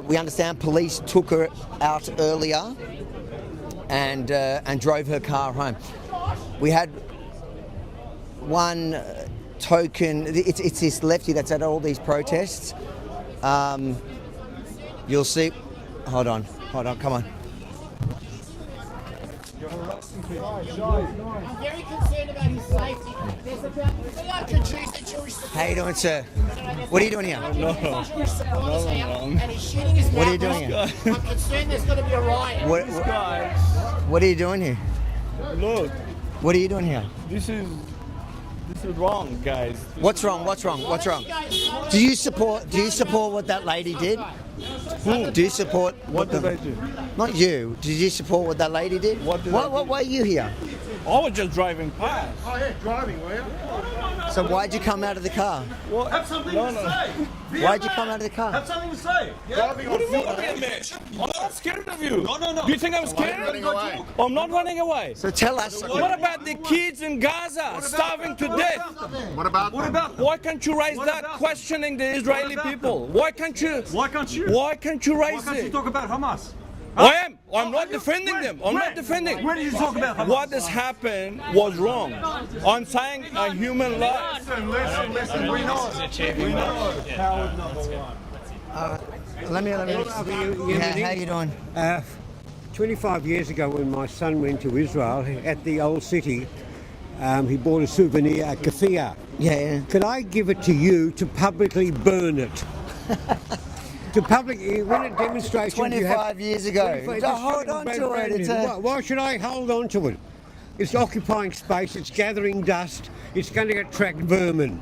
We understand police took her out earlier and drove her car home. We had one token. It's this lefty that's at all these protests. You'll see. Hold on, come on. I'm very concerned about his safety. There's about 300 Jewish How you doing, sir? What are you doing here? and he's shooting his What are you doing here? I'm concerned there's going to be a riot. What are you doing here? Look. What are you doing here? This is wrong, guys. What's wrong? Do you support what that lady did? Do you support What did I do? Not you. Did you support what that lady did? Why are you here? I was just driving past. Oh, yeah, driving, were you? So why'd you come out of the car? What? Have something to say. Why'd you come out of the car? Have something to say. Driving on foot. I'm not scared of you. No. Do you think I'm scared? I'm not running away. So tell us. What about the kids in Gaza starving to death? What about Why can't you raise that questioning the Israeli people? Why can't you raise Why can't you it? talk about Hamas? I am. I'm not defending them. I'm not defending. When did you talk about Hamas? What has happened was wrong. I'm saying a human life. Listen. We know. Howard number one. Let me. How you doing? 25 years ago, when my son went to Israel, at the old city, he bought a souvenir, a keffiyeh. Yeah. Could I give it to you to publicly burn it? To when a demonstration. 25 years ago. Hold on to it. Why should I hold on to it? It's occupying space. It's gathering dust. It's going to attract vermin.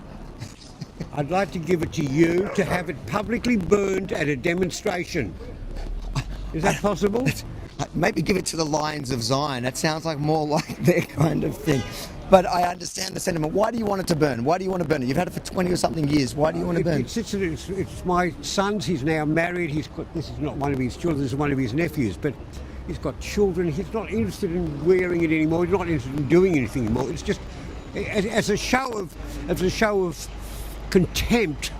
I'd like to give it to you to have it publicly burned at a demonstration. Is that possible? Maybe give it to the Lions of Zion. That sounds like more like their kind of thing. But I understand the sentiment. Why do you want it to burn? Why do you want to burn it? You've had it for 20 or something years. Why do you want to burn? It's my son's. He's now married. This is not one of his children. This is one of his nephews. But he's got children. He's not interested in wearing it anymore. He's not interested in doing anything anymore. It's just as a show of contempt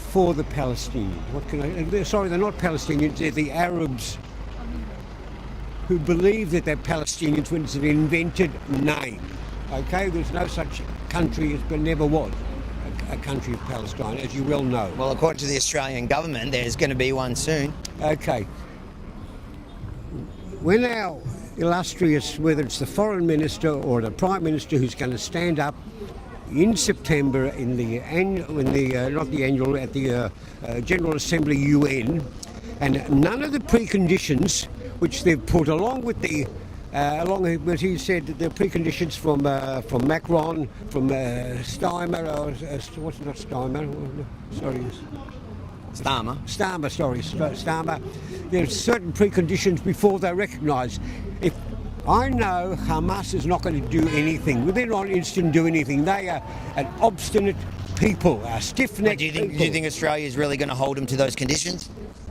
for the Palestinians. Sorry, they're not Palestinians. They're the Arabs who believe that they're Palestinians when it's an invented name. Okay, there's no such country, there never was a country of Palestine, as you well know. Well, according to the Australian government, there's going to be one soon. Okay. When our illustrious, whether it's the foreign minister or the prime minister, who's going to stand up in September at the General Assembly UN, and none of the preconditions which they've put along with what he said, the preconditions from Macron, from Starmer, Starmer. There's certain preconditions before they're recognised. If I know Hamas is not going to do anything, they're not interested in doing anything. They are an obstinate people, a stiff-necked people. Do you think Australia is really going to hold them to those conditions?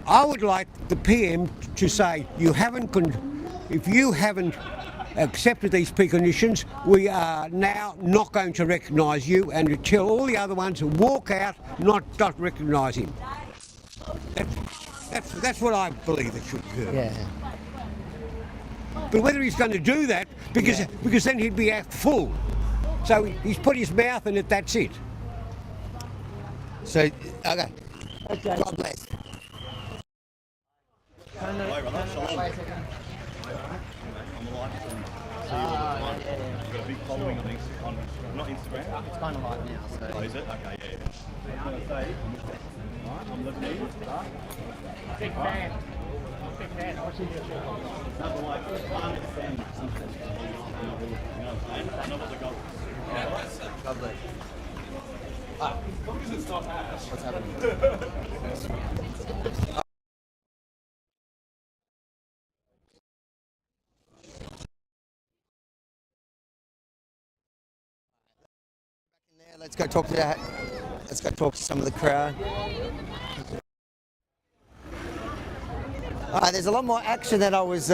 I would like the PM to say, if you haven't accepted these preconditions, we are now not going to recognise you, and to tell all the other ones to walk out, not recognise him. That's what I believe it should do. Yeah. But whether he's going to do that, because then he'd be full. So he's put his mouth in it, that's it. So, okay. God bless. I'm a I've got a big following on not Instagram. It's kind of live now. So. Oh, is it? Okay, yeah. I'm going to say, alright, I'm listening. Big fan. Big fan. I see your show. Number one, I understand something. You know what I'm saying? I know what the goal is. God bless. As long as it's not ash. What's happening? Let's go talk to some of the crowd. There's a lot more action than I was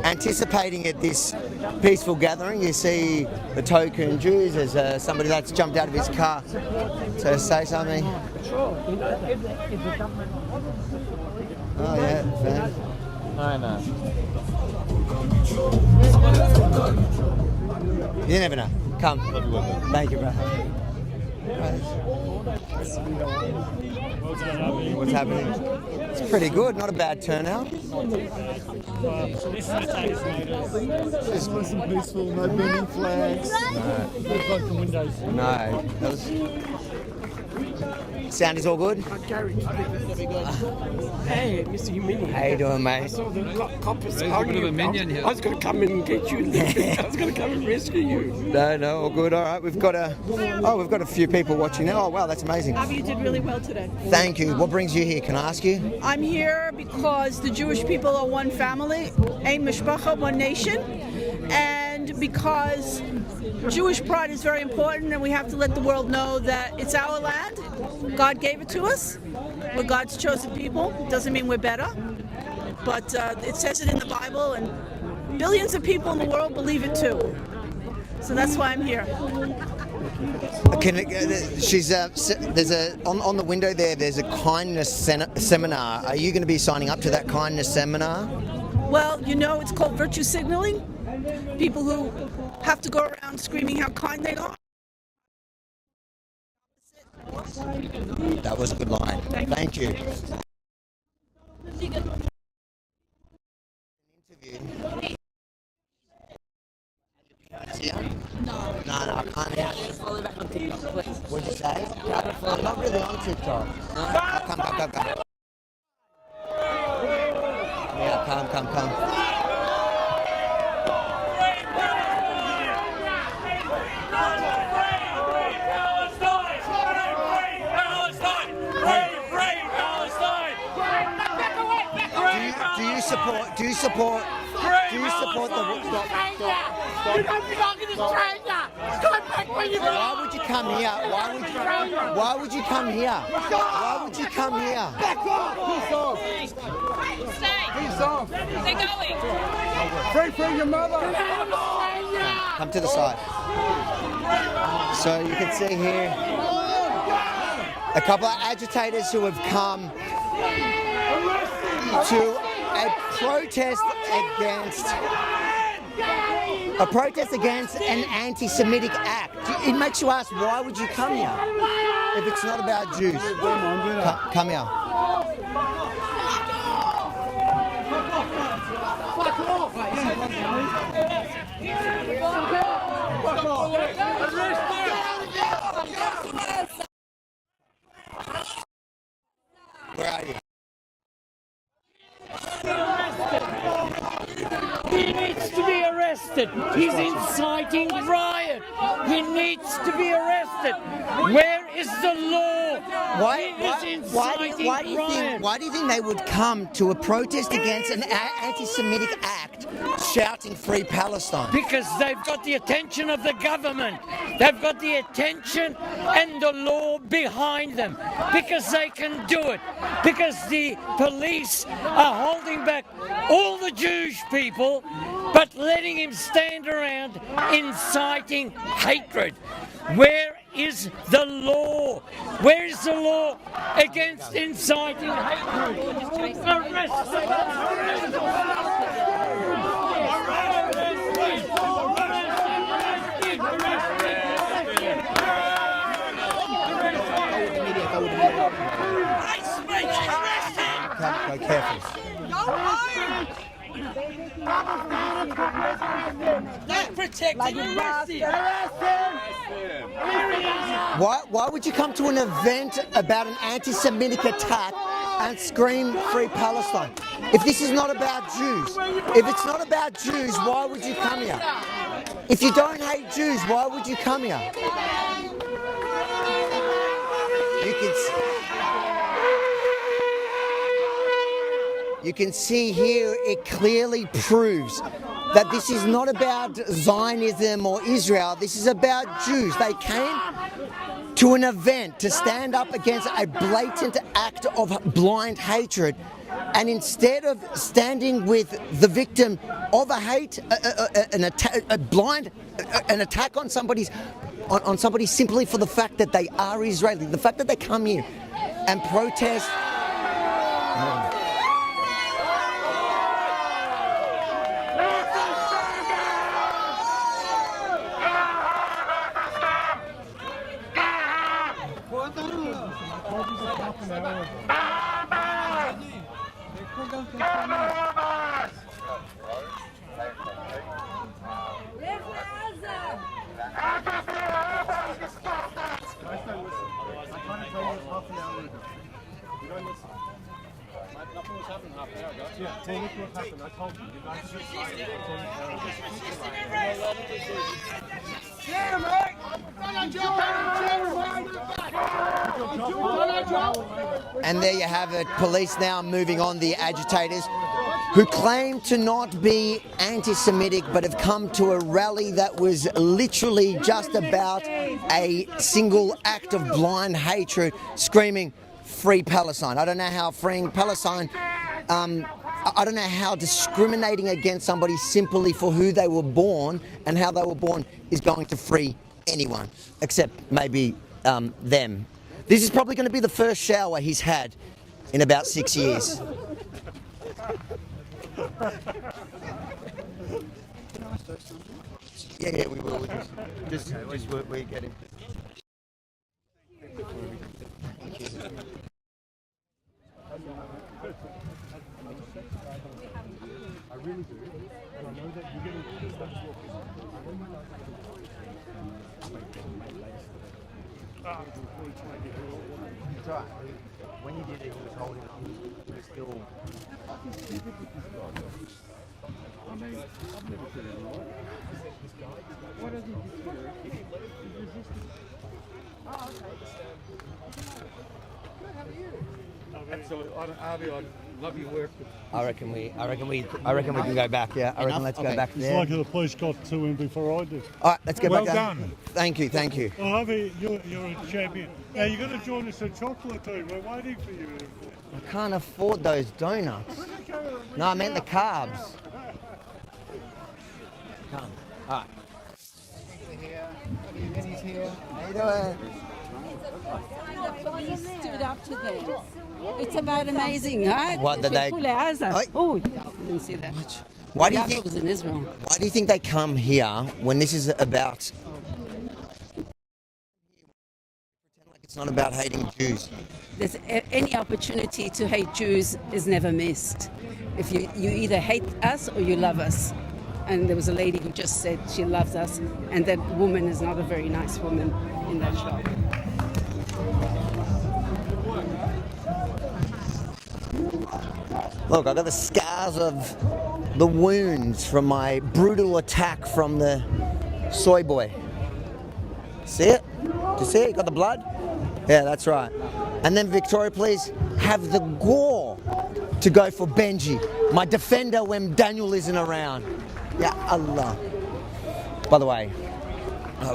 anticipating at this peaceful gathering. You see the token Jews. There's somebody that's jumped out of his car to say something. Oh yeah, fair. I know. You never know. Come. Thank you, bro. What's happening? It's pretty good. Not a bad turnout. Just nice and peaceful, no bending flags. No. That was... Sound is all good? Hey, Mr. Humini. How you doing, mate? I saw the coppers. There's a bit of a minion here. I was going to come in and get you. I was going to come and rescue you. No, all good. All right, we've got a few people watching now. Oh wow, that's amazing. You did really well today. Thank you. What brings you here? Can I ask you? I'm here because the Jewish people are one family, ein mishpacha, one nation, and because Jewish pride is very important, and we have to let the world know that it's our land. God gave it to us. We're God's chosen people. Doesn't mean we're better, but it says it in the Bible, and billions of people in the world believe it too. So that's why I'm here. On the window there. There's a kindness seminar. Are you going to be signing up to that kindness seminar? Well, it's called virtue signaling. People who have to go around screaming how kind they are. That was a good line. Thank you. No, I can't hear. What'd you say? I'm not really on TikTok. Come. Yeah, come. Do you support the... You're not belonging to stranger! Come back where you belong! Why would you come here? Why would you come here? Why would you come here? Back off! Peace off! Stay! Peace off! They're going! Free your mother! Come to the side. So you can see here a couple of agitators who have come to a protest against an anti-Semitic act. It makes you ask, why would you come here if it's not about Jews? Come here. Where are you? He needs to be arrested. He's inciting riot. He needs to be arrested. Where is the law? Why do you think they would come to a protest against an anti-Semitic act shouting Free Palestine? Because they've got the attention of the government. They've got the attention and the law behind them. Because they can do it. Because the police are holding back all the Jewish people, but letting him stand around inciting hatred. Where is the law? Where is the law against inciting hatred? Arrest Go careful. Not protecting, arrest him! Why would you come to an event about an anti-Semitic attack and scream Free Palestine? If this is not about Jews, if it's not about Jews, why would you come here? If you don't hate Jews, why would you come here? You can see here it clearly proves that this is not about Zionism or Israel. This is about Jews. They came to an event to stand up against a blatant act of blind hatred And instead of standing with the victim of a hate, an attack on somebody simply for the fact that they are Israeli, the fact that they come here and protest. Nothing was happening half an hour ago. Yeah, tell me what happened. I told you. You guys And there you have it. Police now moving on the agitators who claim to not be anti-Semitic but have come to a rally that was literally just about a single act of blind hatred, screaming, "Free Palestine." I don't know how freeing Palestine, I don't know how discriminating against somebody simply for who they were born and how they were born is going to free anyone, except maybe them. This is probably going to be the first shower he's had in about 6 years. Yeah, we will. Just we're getting. I really do, and I know that you're getting It's alright. When you did it, he was holding on. He was still. I mean, I've never seen it right. This guy, why doesn't he consider it? He's resisting. Oh, okay. Absolutely. Avi, I love your work. I reckon we can go back. Yeah, I reckon let's go back It's there. like the police got to him before I did. All right, let's get well back down. done. Thank you. Well, Avi, you're a champion. Now you're going to join us at chocolate too. We're waiting for you. I can't afford those donuts. No, I meant the carbs. Come. All right. He's here. How you doing? The police stood up to them. It's about amazing, right? What did they? Oh, you didn't see that. Why do you Yaakov think? was in Israel. Why do you think they come here when this is about? Like it's not about hating Jews. There's any opportunity to hate Jews is never missed. If you either hate us or you love us. And there was a lady who just said she loves us, and that woman is not a very nice woman in that shop. Look, I got the scars of the wounds from my brutal attack from the soy boy. See it? Do you see it? Got the blood? Yeah, that's right. And then Victoria, please have the gall to go for Benji, my defender when Daniel isn't around. Ya Allah. By the way,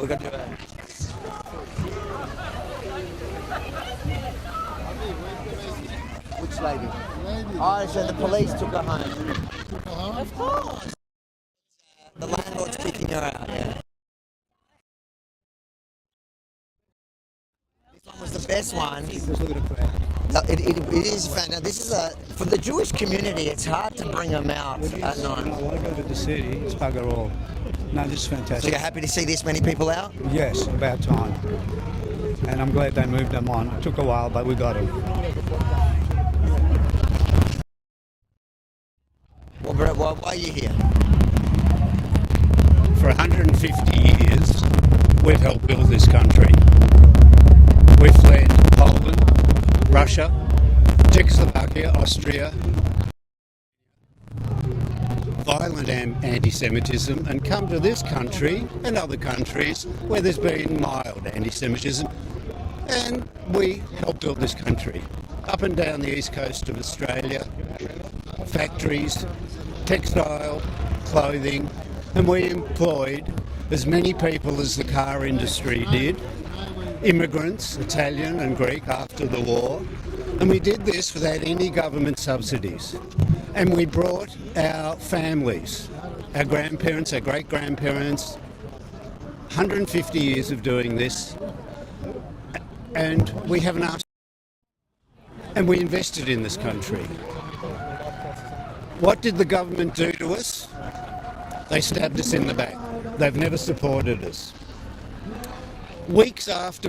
we got to do it. Which lady? Oh, so the police took her home. Of course. The landlord's kicking her out, yeah. This one was the best one. It is fantastic. This is for the Jewish community, it's hard to bring them out at night. I want to go to the city, it's bugger all. No, this is fantastic. So you're happy to see this many people out? Yes, about time. And I'm glad they moved them on. It took a while, but we got them. Well, Brett, why are you here? For 150 years, we've helped build this country. We've fled Poland, Russia, Czechoslovakia, Austria, violent anti-Semitism, and come to this country and other countries where there's been mild anti-Semitism, and we helped build this country. Up and down the east coast of Australia, factories, textile, clothing, and we employed as many people as the car industry did, immigrants, Italian and Greek after the war, And we did this without any government subsidies. And we brought our families, our grandparents, our great-grandparents, 150 years of doing this, and we haven't asked. And we invested in this country. What did the government do to us? They stabbed us in the back. They've never supported us. Weeks after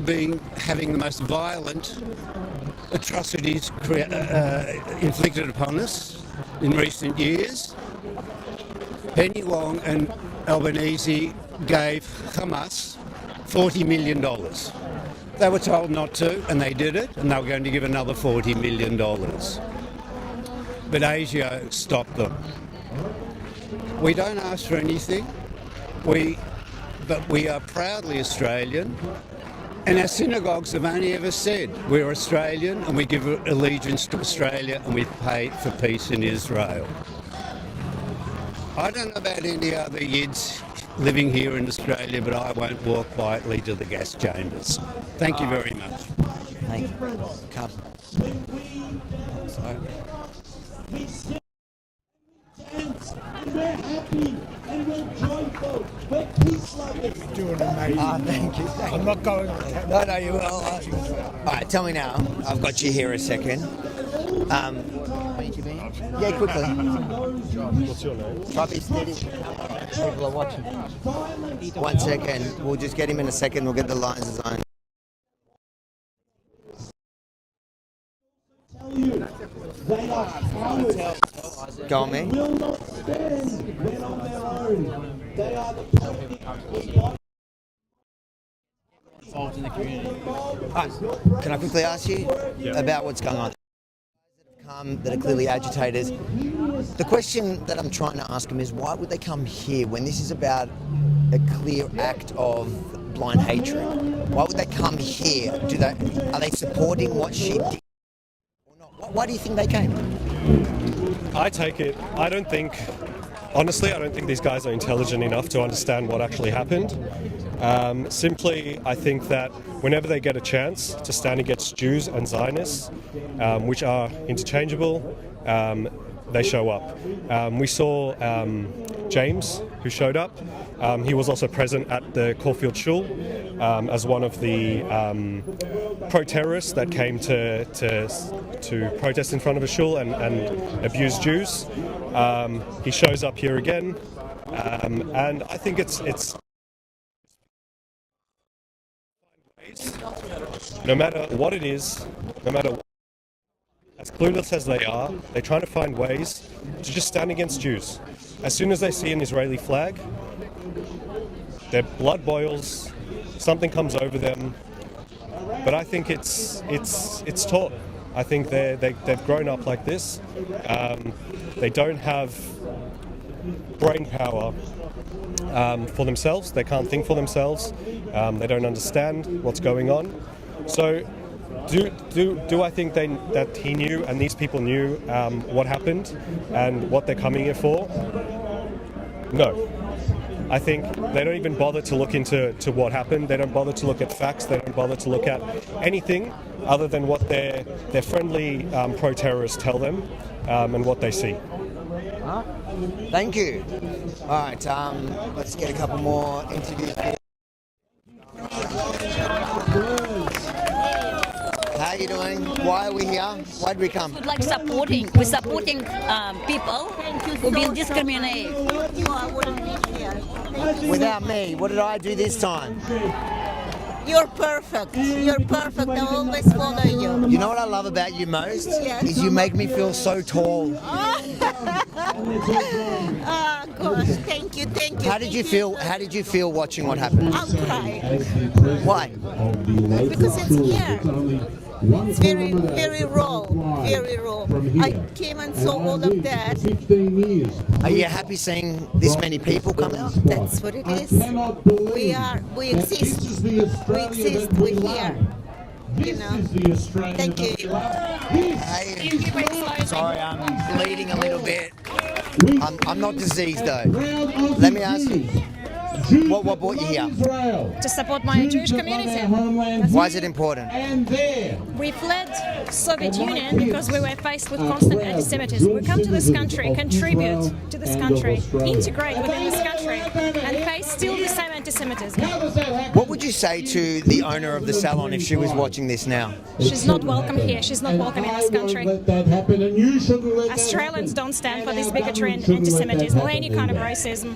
having the most violent atrocities inflicted upon us in recent years, Penny Wong and Albanese gave Hamas $40 million. They were told not to, and they did it, and they were going to give another $40 million. But ASIO stopped them. We don't ask for anything, but we are proudly Australian, and our synagogues have only ever said we're Australian and we give allegiance to Australia and we pay for peace in Israel. I don't know about any other Yids living here in Australia, but I won't walk quietly to the gas chambers. Thank you very much. Thank you. Come. Sorry. And we're happy and we're joyful. We're peace lovers. You're doing amazing. Thank you. I'm not going on. No, you will. All right, tell me now. I've got you here a second. Yeah, quickly. What's your name? Try to be steady. People are watching. 1 second. We'll just get him in a second. We'll get the lines designed. They are cowards. Go on, me. Will not stand when on their own. They are the public. Involved in the community. Can I quickly ask you about what's going on? That are clearly agitators. The question that I'm trying to ask them is, why would they come here when this is about a clear act of blind hatred? Why would they come here? Are they supporting what she did or not? Why do you think they came? I take it, honestly, I don't think these guys are intelligent enough to understand what actually happened. Simply, I think that whenever they get a chance to stand against Jews and Zionists, which are interchangeable, they show up. We saw James, who showed up. He was also present at the Caulfield Shul as one of the pro-terrorists that came to protest in front of a shul and abuse Jews. He shows up here again, and I think it's no matter what it is, no matter what, as clueless as they are, they're trying to find ways to just stand against Jews. As soon as they see an Israeli flag, their blood boils, something comes over them. But I think it's taught. I think they've grown up like this. They don't have brain power for themselves. They can't think for themselves. They don't understand what's going on. So do I think that he knew and these people knew what happened and what they're coming here for? No. I think they don't even bother to look into what happened. They don't bother to look at facts. They don't bother to look at anything other than what their friendly pro-terrorists tell them and what they see. Thank you. All right, let's get a couple more interviews here. How are you doing? Why are we here? Why did we come? We're supporting people who've been discriminated. Without me, what did I do this time? You're perfect. You're perfect. I always follow you. You know what I love about you most? Yes. Is you make me feel so tall. Gosh, thank you. How did you feel? How did you feel watching what happened? I'll cry. Why? Because it's here. It's very, very raw. Very raw. I came and saw all of that. Are you happy seeing this many people come out? That's what it is. We exist. We're here. You know. Thank you. Sorry, I'm bleeding a little bit. I'm not diseased though. Let me ask you. What brought you here? To support my Jewish community. Why is it important? We fled Soviet Union because we were faced with constant anti-Semitism. We come to this country, contribute to this country, integrate within this country, and face still the same anti-Semitism. What would you say to the owner of the salon if she was watching this now? She's not welcome here. She's not welcome in this country. Australians don't stand for this bigotry and anti-Semitism or any kind of racism.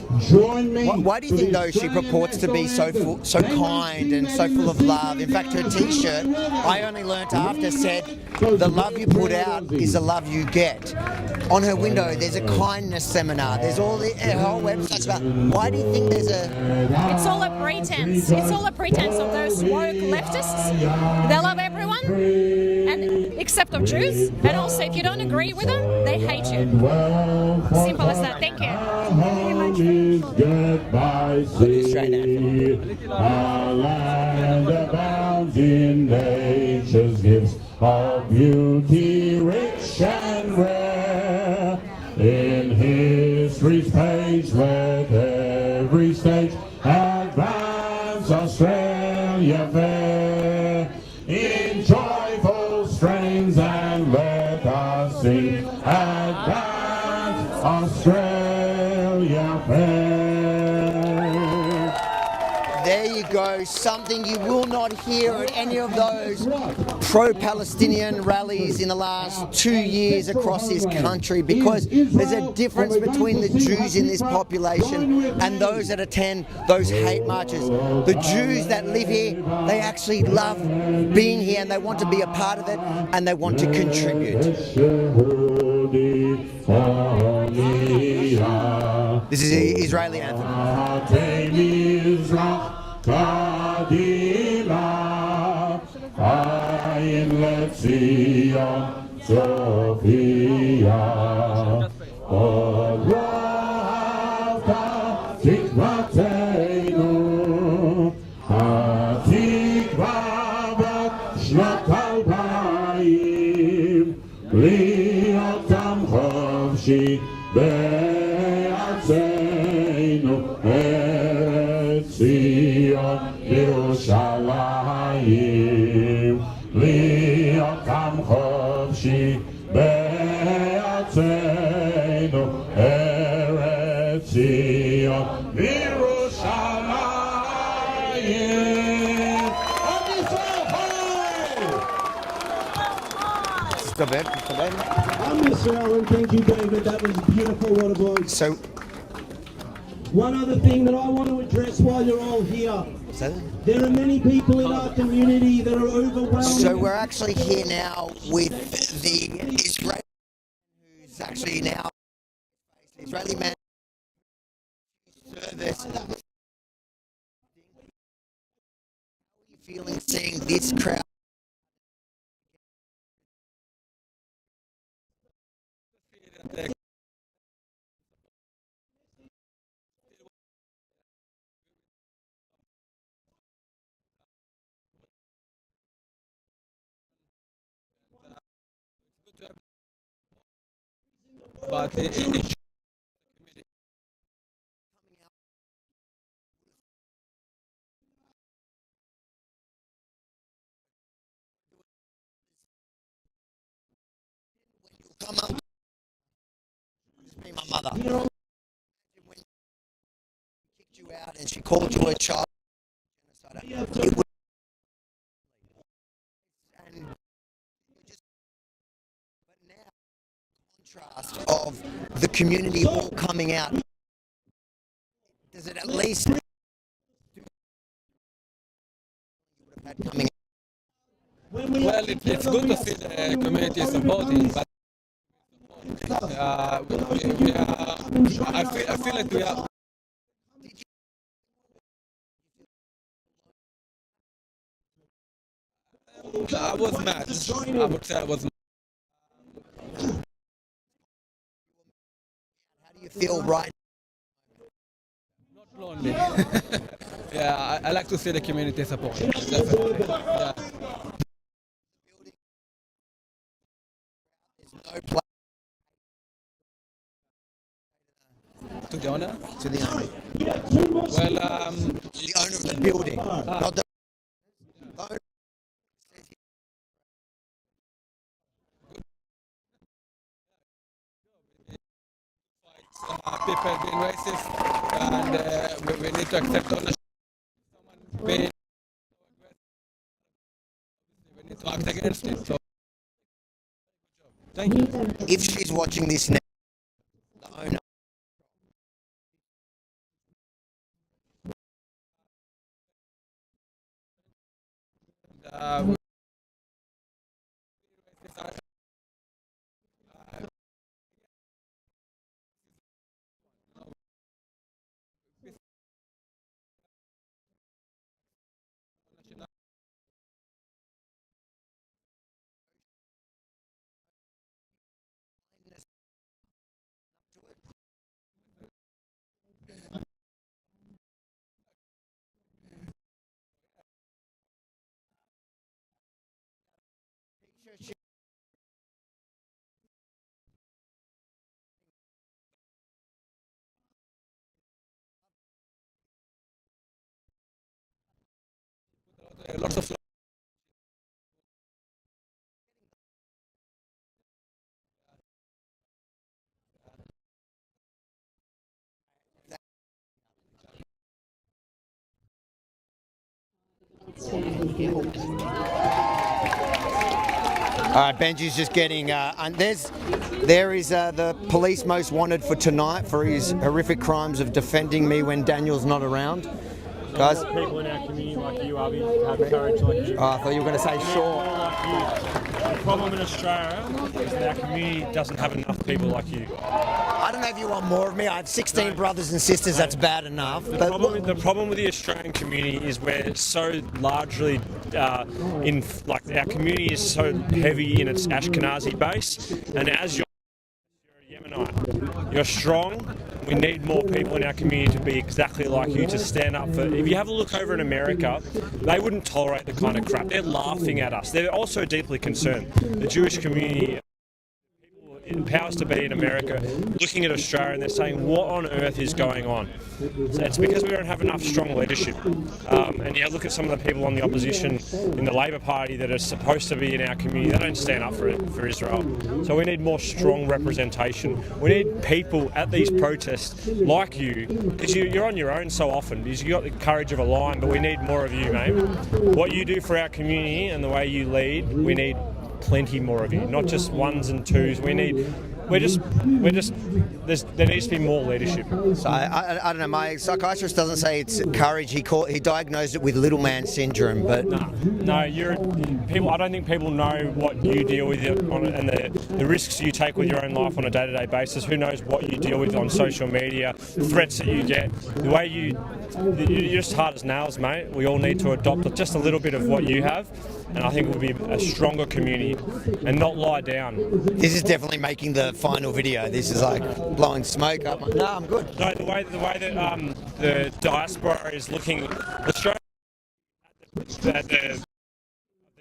Why do you think, though, she purports to be so kind and so full of love? In fact, her T-shirt, I only learnt after, said, "The love you put out is the love you get." On her window, there's a kindness seminar. There's all the whole website's about. Why do you think there's a? It's all a pretense. It's all a pretense of those woke leftists. They love everyone, and except of Jews. And also, if you don't agree with them, they hate you. Simple as that. Thank you. Our land abounds in nature's gifts of beauty rich and rare. In history's page, let every stage advance Australia fair. In joyful strains and let us sing, advance Australia fair. There you go, something you will not hear at any of those pro-Palestinian rallies in the last 2 years across this country, because there's a difference between the Jews in this population and those that attend those hate marches. The Jews that live here, they actually love being here and they want to be a part of it and they want to contribute. This is the Israeli anthem. ירושלים להיות עם חופשי בארצנו ארץ ציון ירושלים עם ישראל חי! Stop it. I'm Israel and thank you David, that was beautiful, what a voice. So one other thing that I want to address while you're all here. There are many people in our community that are overwhelmed. So we're actually here now with the Israeli who's actually now the Israeli man service. How are you feeling seeing this crowd? But Come out. Be my mother. When she kicked you out and she called you a child. It would, but now, contrast of the community all coming out. Does it at least coming out? well, it's good to see the community supporting, but I feel like we are. I was mad. I would say I was mad. How do you feel right Not lonely. Yeah, I like to see the community support. Definitely. Yeah. There's no place. To the owner? To the owner. Well, the owner of the building, not the owner. People being racist, and we need to accept ownership. We need to act against it. So, thank you. If she's watching this now, the owner. Lots of All right, Benji's just getting. There is the police most wanted for tonight for his horrific crimes of defending me when Daniel's not around. Guys, people in our community like you, Avi, have courage like you. Oh, I thought you were going to say sure. The problem in Australia is that our community doesn't have enough people like you. I don't know if you want more of me. I have 16 brothers and sisters. That's bad enough. The problem with the Australian community is we're so largely our community is so heavy in its Ashkenazi base, and as you're a Yemenite, you're strong. We need more people in our community to be exactly like you, to stand up for. If you have a look over in America, they wouldn't tolerate the kind of crap. They're laughing at us. They're also deeply concerned. The Jewish community, people in powers to be in America, looking at Australia and they're saying, what on earth is going on? So it's because we don't have enough strong leadership. And you look at some of the people on the opposition in the Labor Party that are supposed to be in our community, they don't stand up for Israel. So we need more strong representation. We need people at these protests like you, because you're on your own so often, because you've got the courage of a lion, but we need more of you, mate. What you do for our community and the way you lead, we need plenty more of you, not just ones and twos. There needs to be more leadership. So I don't know. My psychiatrist doesn't say it's courage. He diagnosed it with little man syndrome. But no, people. I don't think people know what you deal with and the risks you take with your own life on a day-to-day basis. Who knows what you deal with on social media, threats that you get, the way you're just hard as nails, mate. We all need to adopt just a little bit of what you have, and I think we'll be a stronger community and not lie down. This is definitely making the final video. This is like blowing smoke up. No, I'm good. No, the way that the diaspora is looking, Australia at the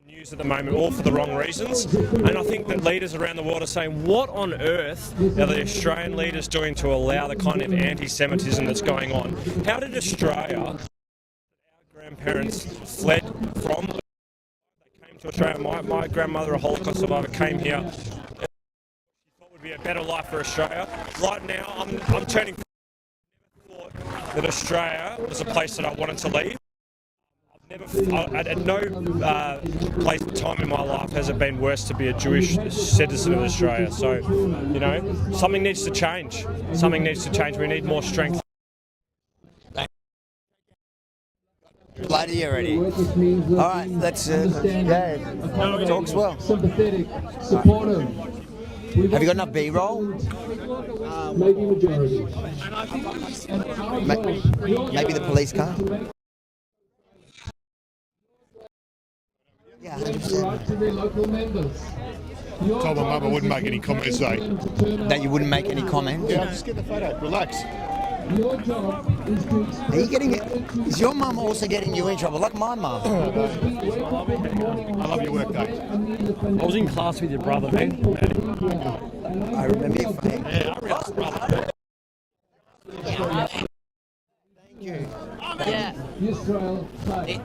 news at the moment, all for the wrong reasons, and I think that leaders around the world are saying, what on earth are the Australian leaders doing to allow the kind of anti-Semitism that's going on? How did Australia, our grandparents fled from, they came to Australia, my grandmother, a Holocaust survivor, came here, would be a better life for Australia. Right now, I'm turning. I never thought that Australia was a place that I wanted to leave. At no place time in my life has it been worse to be a Jewish citizen of Australia. So, something needs to change. Something needs to change. We need more strength. Bloody already. All right, let's talks well. Sympathetic, supportive. Have you got enough B-roll? Maybe majority. Maybe the police car? Yeah, 100%. To their local members. Told my mum I wouldn't make any comments today. That you wouldn't make any comments? Yeah, just get the photo. Relax. Your job is to Are you getting it? Is your mum also getting you in trouble, like my mum? I love your work, Dave. I was in class with your brother, man. I remember your face. Yeah, I remember your brother. Israel flag.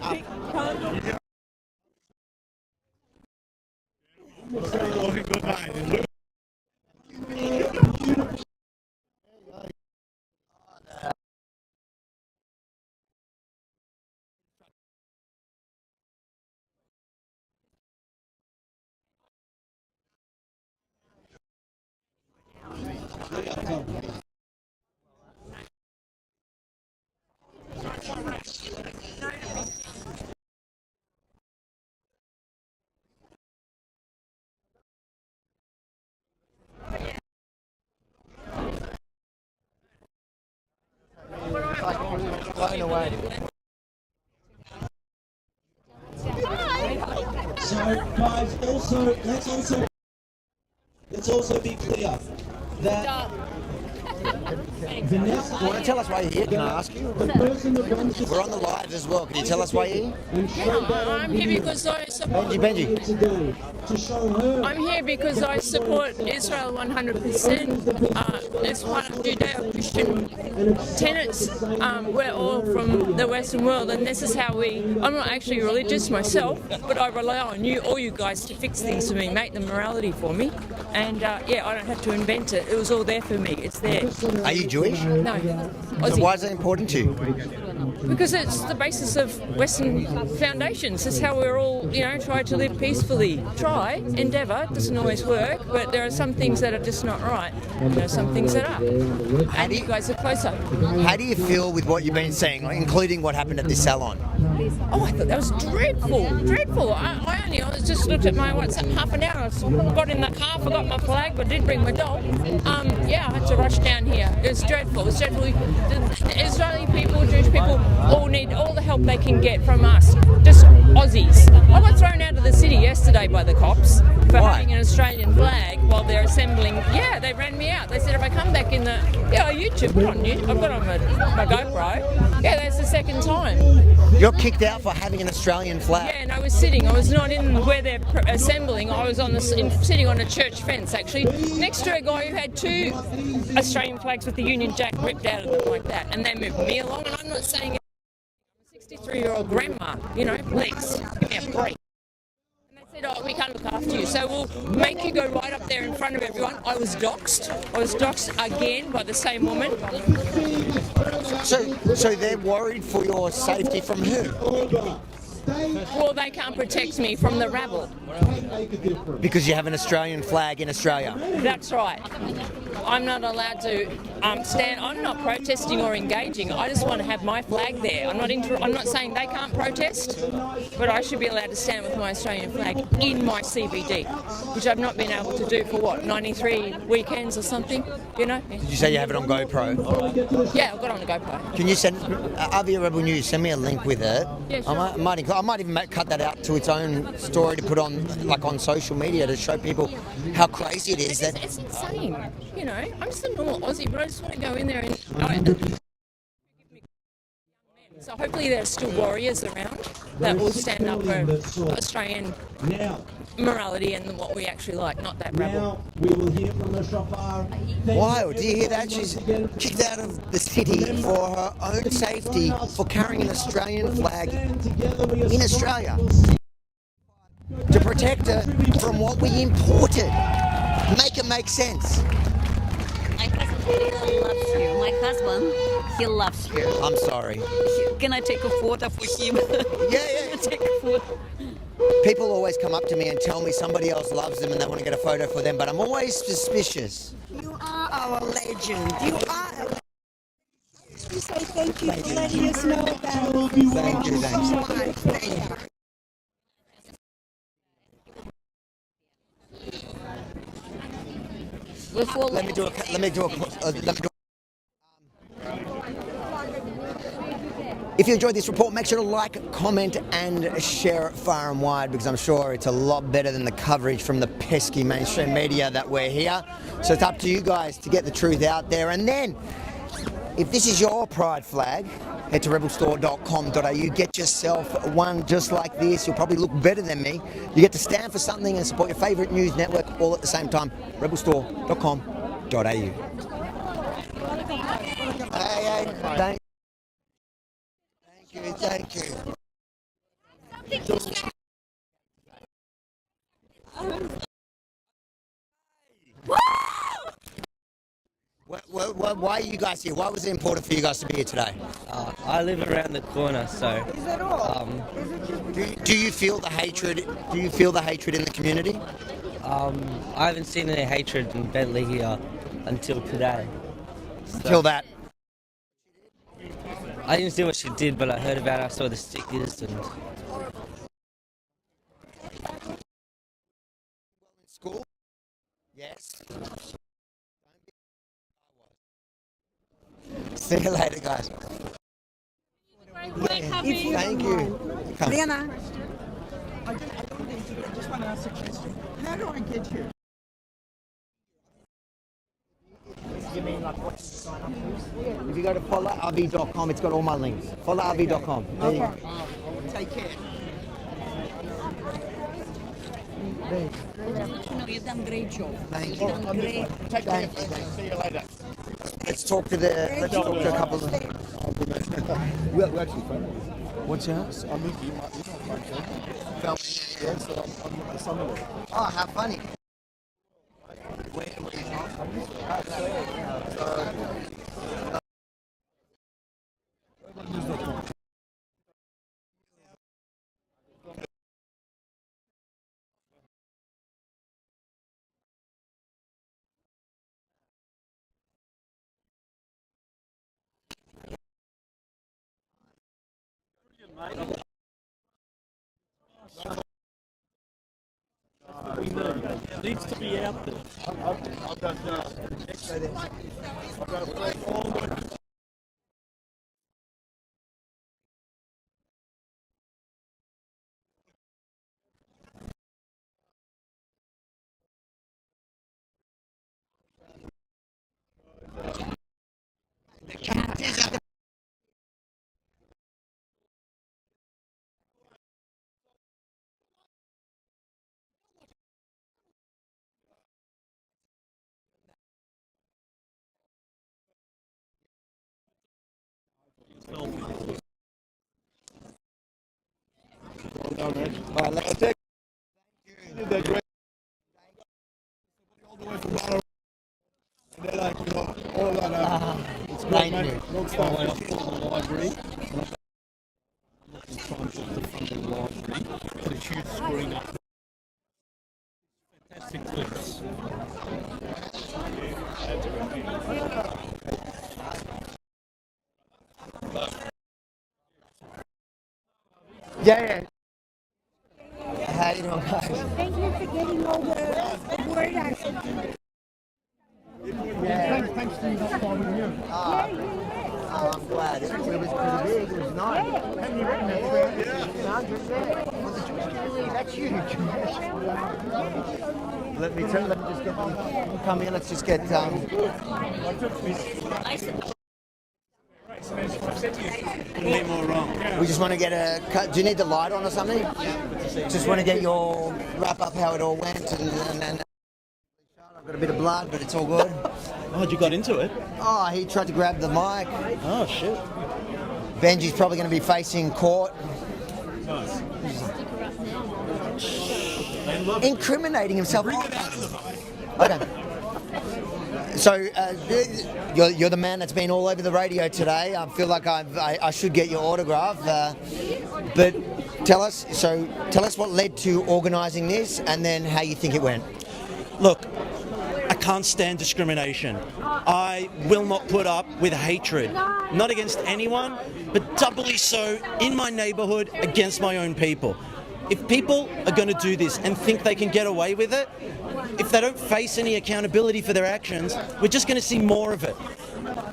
Blown away. So, guys, let's also be clear that Vanessa, You want to tell us why you're here? Can I ask you? We're on the live as well. Can you tell us why you're here? I'm here because I support. Benji. I'm here because I support Israel 100%. It's one of Judeo-Christian tenets. We're all from the Western world, and this is how we. I'm not actually religious myself, but I rely on you, all you guys, to fix things for me, make the morality for me, and yeah, I don't have to invent it. It was all there for me. It's there. Are you Jewish? No. So why is that important to you? Because it's the basis of Western foundations. It's how we're all, try to live peacefully. Endeavour. It doesn't always work, but there are some things that are just not right. There are some things that are. And you guys are closer. How do you feel with what you've been saying, including what happened at this salon? Oh, I thought that was dreadful. I just looked at my WhatsApp half an hour. I got in the car, forgot my flag, but did bring my dog. Yeah, I had to rush down here. It was dreadful. The Israeli people, Jewish people, all need all the help they can get from us. Just Aussies. I got thrown out of the city yesterday by the cops for having an Australian flag while they're assembling. Yeah, they ran me out. They said if I come back in YouTube, I've got on my GoPro. Yeah, that's the second time. You're kicked out for having an Australian flag. Yeah, and I was sitting. I was not in where they're assembling. I was sitting on a church fence, actually, next to a guy who had two Australian flags with the Union Jack ripped out of them like that. And they moved me along, and I'm not saying it. I'm a 63-year-old grandma, please, give me a break. And they said, oh, we can't look after you, so we'll make you go right up there in front of everyone. I was doxxed. Again by the same woman. So they're worried for your safety from who? Well, they can't protect me from the rabble. Because you have an Australian flag in Australia. That's right. I'm not allowed to stand. I'm not protesting or engaging. I just want to have my flag there. I'm not saying they can't protest, but I should be allowed to stand with my Australian flag in my CBD, which I've not been able to do for 93 weekends or something. Did you say you have it on GoPro? Yeah, I've got it on the GoPro. Can you send Avia Rebel News? Send me a link with it. Yeah, sure. I might even cut that out to its own story to put on social media to show people how crazy it is. It's insane. I'm just a normal Aussie, but I just want to go in there and. So hopefully there's still warriors around that will stand up for Australian morality and what we actually like, not that rabble. Now we will hear from the shofar. Wow, do you hear that? She's kicked out of the city for her own safety for carrying an Australian flag in Australia to protect her from what we imported. Make it make sense. My husband, he loves you. I'm sorry. Can I take a photo for him? Yeah. Take a photo. People always come up to me and tell me somebody else loves them and they want to get a photo for them, but I'm always suspicious. You are our legend. You are a legend. We say thank you for letting us know about it. Thank you, thanks. Let me do a. If you enjoyed this report, make sure to like, comment and share it far and wide, because I'm sure it's a lot better than the coverage from the pesky mainstream media that we're here. So it's up to you guys to get the truth out there. And then, if this is your pride flag, head to rebelstore.com.au, get yourself one just like this. You'll probably look better than me. You get to stand for something and support your favourite news network all at the same time. rebelstore.com.au. Hey, thank you. Thank you. Why are you guys here? Why was it important for you guys to be here today? I live around the corner, so. Is that all? Do you feel the hatred? Do you feel the hatred in the community? I haven't seen any hatred in Bentley here until today. Until that. I didn't see what she did, but I heard about it. I saw the stickers and. School? Yes. See you later, guys. Thank you. Come. Lena, I just want to ask a question. How do I get you? You mean like what to sign up for? If you go to followrv.com, it's got all my links. Followrv.com. Okay. Take care. No, you've done a great job. Thank You've you. done great. Take care. See you later. Let's talk to a couple of them. We're actually friends. What's your house? I'm with you. Yes, I'm my son-in-law. Oh, how funny. Needs to be out there. I've got All right, let's take. You did that great. All the way from Ballarat. And they're like, you know, all that. It's great, mate. Don't stop. I call the library. I'm looking to try and put the front of the library. Got a huge screen up. Fantastic clips. Yeah. How you doing, guys? Thank you for getting all the word out. Thanks to you not following you. Oh, I'm glad. It was pretty big. It was nice. Have you written that? Well, the Jewish community, that's huge. Let me just get them. Come here, let's just get. Couldn't be more wrong. We just want to get a cut. Do you need the light on or something? Just want to get your wrap up how it all went, and I've got a bit of blood, but it's all good. Oh, you got into it? Oh, he tried to grab the mic. Oh, shit. Benji's probably going to be facing court. Nice. Incriminating himself. Okay. So you're the man that's been all over the radio today. I feel like I should get your autograph. But tell us what led to organising this, and then how you think it went. Look, I can't stand discrimination. I will not put up with hatred, not against anyone, but doubly so in my neighbourhood against my own people. If people are going to do this and think they can get away with it, if they don't face any accountability for their actions, we're just going to see more of it.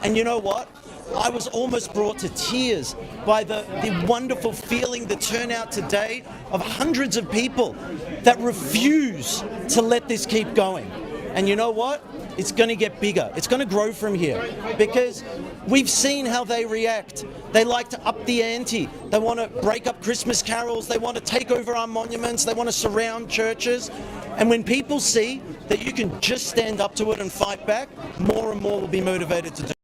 And you know what? I was almost brought to tears by the wonderful feeling, the turnout today of hundreds of people that refuse to let this keep going. And you know what? It's going to get bigger. It's going to grow from here, because we've seen how they react. They like to up the ante. They want to break up Christmas carols. They want to take over our monuments. They want to surround churches. And when people see that you can just stand up to it and fight back, more and more will be motivated to do it.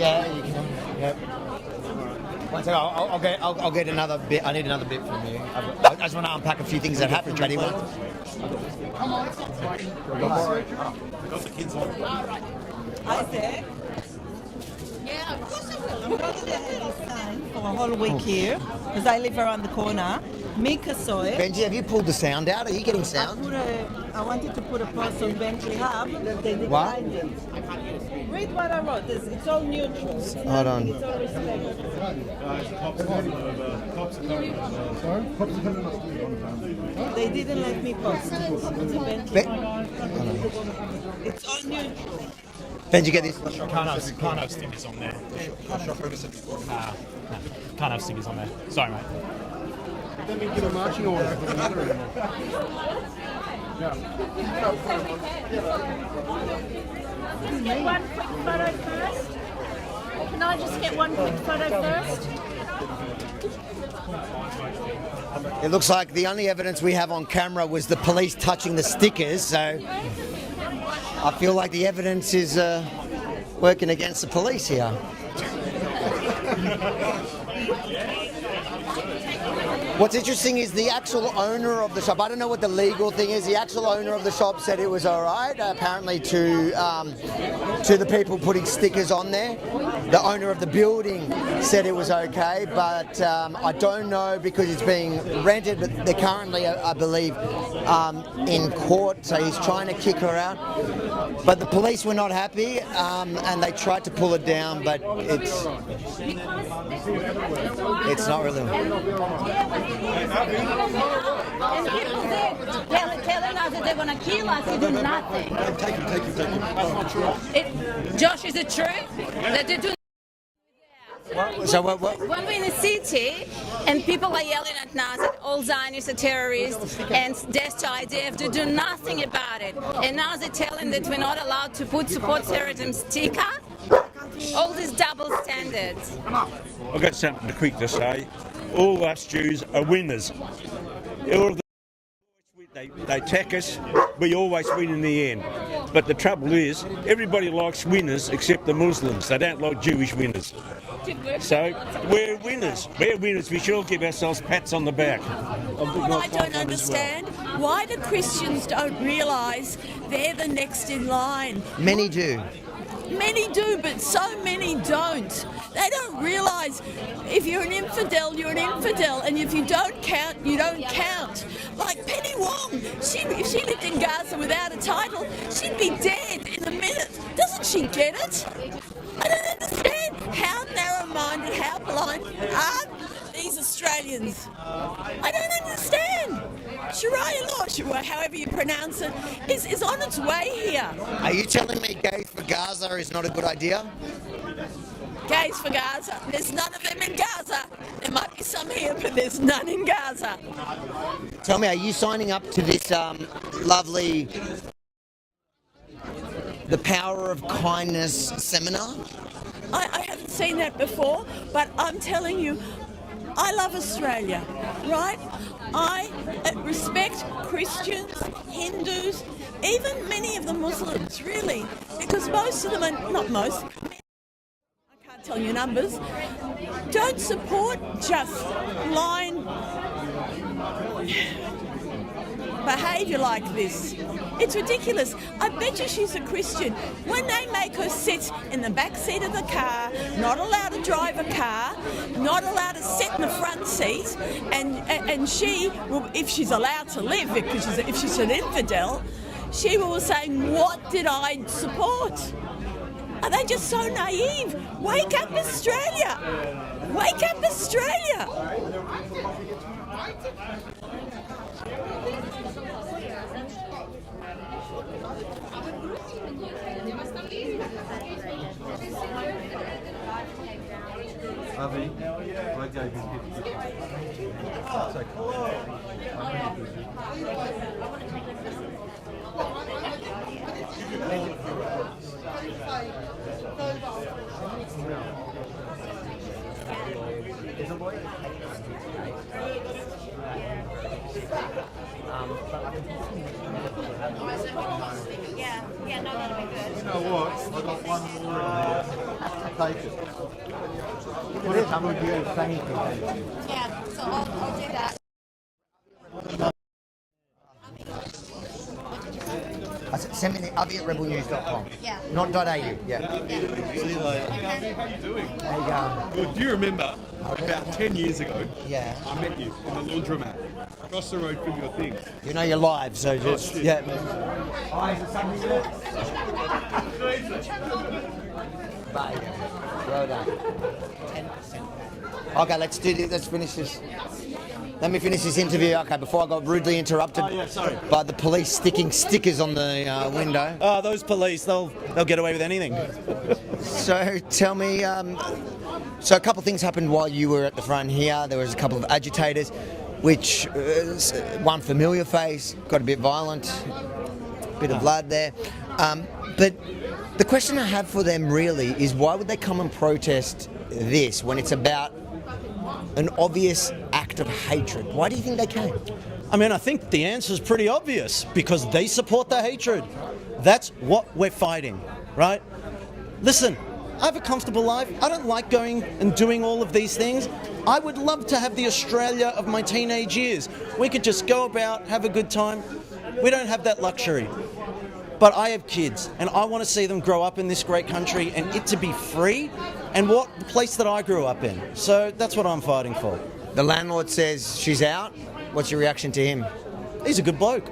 Yeah, you can. Yep. One second, I'll get another bit. I need another bit from you. I just want to unpack a few things that happened. Ready? One. Come on. Isaac? Yeah, of course I will. I'm going to have you sign for a whole week here, because I live around the corner. Mika saw it. Benji, have you pulled the sound out? Are you getting sound? I wanted to put a post on Bentley Hub, but they What? declined it. Read what I wrote. It's all neutral. It's Hold on. It's all respect. They didn't let me post it. It's a Bentley. It's all neutral. Benji, get this. Can't have stickers on there. Can't have stickers on there. Sorry, mate. Let me get a marching order for the matter anymore. Get one quick photo first. Can I just get one quick photo first? It looks like the only evidence we have on camera was the police touching the stickers, so I feel like the evidence is working against the police here. What's interesting is the actual owner of the shop, I don't know what the legal thing is, the actual owner of the shop said it was all right, apparently to the people putting stickers on there. The owner of the building said it was okay, but I don't know because it's being rented, but they're currently, I believe, in court, so he's trying to kick her out. But the police were not happy, and they tried to pull it down, but it's not really. And people there telling us that they're going to kill us, they do nothing. Josh, is it true that they do? So what? When we're in the city and people are yelling at us that all Zionists are terrorists and death to IDF, they do nothing about it. And now they're telling that we're not allowed to put support terrorism sticker. All these double standards. I've got something quick to say. All us Jews are winners. All of they attack us, we always win in the end. But the trouble is, everybody likes winners except the Muslims. They don't like Jewish winners. So, we're winners. We're winners. We should all give ourselves pats on the back. What I don't understand, why the Christians don't realise they're the next in line. Many do. Many do, but so many don't. They don't realise if you're an infidel, you're an infidel, and if you don't count, you don't count. Like Penny Wong, if she lived in Gaza without a title, she'd be dead in a minute. Doesn't she get it? I don't understand how narrow-minded, how blind are these Australians. I don't understand. Sharia law, however you pronounce it, is on its way here. Are you telling me gays for Gaza is not a good idea? Gays for Gaza. There's none of them in Gaza. There might be some here, but there's none in Gaza. Tell me, are you signing up to this lovely The Power of Kindness seminar? I haven't seen that before, but I'm telling you, I love Australia, right? I respect Christians, Hindus, even many of the Muslims, really, because most of them are, not most, I can't tell you numbers, don't support just blind behaviour like this. It's ridiculous. I bet you she's a Christian. When they make her sit in the back seat of the car, not allowed to drive a car, not allowed to sit in the front seat, and she will, if she's allowed to live, because if she's an infidel, she will be saying, what did I support? Are they just so naive? Wake up, Australia! Wake up, Australia! Avi, I gave you 50. Yeah, no, that'll be good. You know what? I got one more Altercation. What is I'm going to do the same thing. Yeah, so I'll do that. Send me the Avi at rebelnews.com. Yeah. Not .au. Yeah. See you later. How you doing? How you going? Well, do you remember about 10 years ago? Yeah. I met you in the laundromat across the road from your things. You know you're live, so just yeah. Well done. 10%. Okay, let's do this. Let's finish this. Let me finish this interview. Okay, before I got rudely interrupted by the police sticking stickers on the window. Oh, those police, they'll get away with anything. So tell me, so a couple of things happened while you were at the front here. There was a couple of agitators, which one familiar face, got a bit violent, bit of blood there. But the question I have for them really is why would they come and protest this when it's about an obvious act of hatred? Why do you think they came? I mean, I think the answer is pretty obvious, because they support the hatred. That's what we're fighting, right? Listen, I have a comfortable life. I don't like going and doing all of these things. I would love to have the Australia of my teenage years. We could just go about, have a good time. We don't have that luxury. But I have kids, and I want to see them grow up in this great country and it to be free, and what the place that I grew up in. So that's what I'm fighting for. The landlord says she's out. What's your reaction to him? He's a good bloke.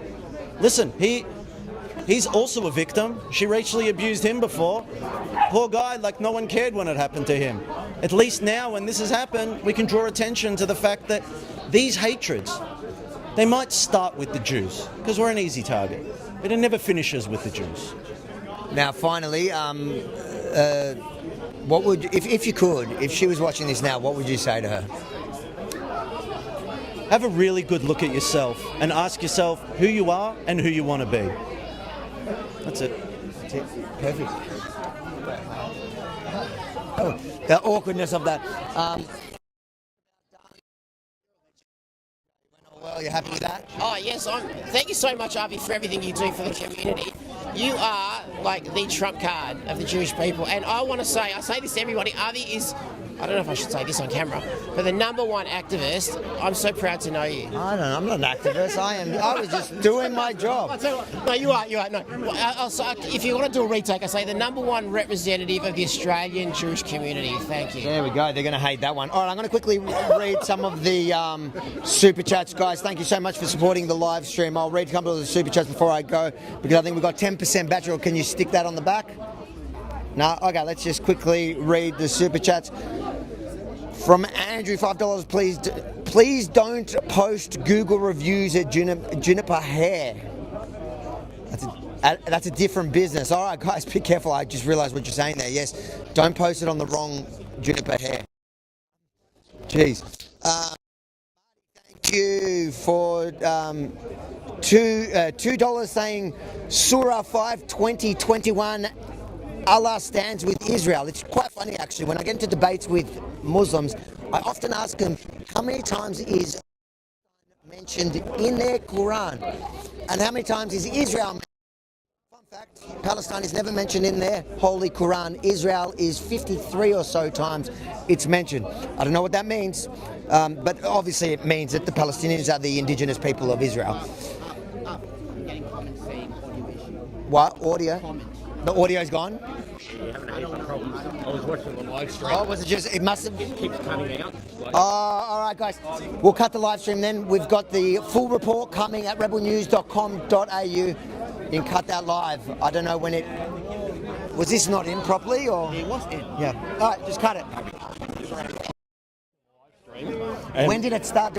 Listen, he's also a victim. She racially abused him before. Poor guy, like no one cared when it happened to him. At least now, when this has happened, we can draw attention to the fact that these hatreds, they might start with the Jews, because we're an easy target. But it never finishes with the Jews. Now, finally, what would, if you could, if she was watching this now, what would you say to her? Have a really good look at yourself and ask yourself who you are and who you want to be. That's it. That's it. Perfect. Oh, the awkwardness of that. Well, you happy with that? Oh, yes. Thank you so much, Avi, for everything you do for the community. You are like the trump card of the Jewish people. And I want to say, I say this to everybody, Avi is, I don't know if I should say this on camera, but the #1 activist. I'm so proud to know you. I don't know. I'm not an activist. I was just doing my job. No, you are. No. If you want to do a retake, I say the #1 representative of the Australian Jewish community. Thank you. There we go. They're going to hate that one. All right, I'm going to quickly read some of the super chats, guys. Thank you so much for supporting the live stream. I'll read a couple of the super chats before I go, because I think we've got 10% battery. Or can you stick that on the back? No? Okay, let's just quickly read the super chats. From Andrew, $5, please don't post Google reviews at Juniper Hair. That's a different business. All right, guys, be careful. I just realised what you're saying there. Yes, don't post it on the wrong Juniper Hair. Jeez. Thank you for $2 saying Surah 5:20:21. Allah stands with Israel. It's quite funny, actually. When I get into debates with Muslims, I often ask them, how many times is mentioned in their Quran? And how many times is Israel mentioned? Fun fact, Palestine is never mentioned in their Holy Quran. Israel is 53 or so times it's mentioned. I don't know what that means, but obviously it means that the Palestinians are the indigenous people of Israel. What? Audio? The audio's gone? I was watching the live stream. Oh, was it just, it must have... It keeps cutting out. All right, guys. We'll cut the live stream then. We've got the full report coming at rebelnews.com.au. You can cut that live. I don't know when it... Was this not in properly, or...? It was in. Yeah. All right, just cut it. When did it start doing...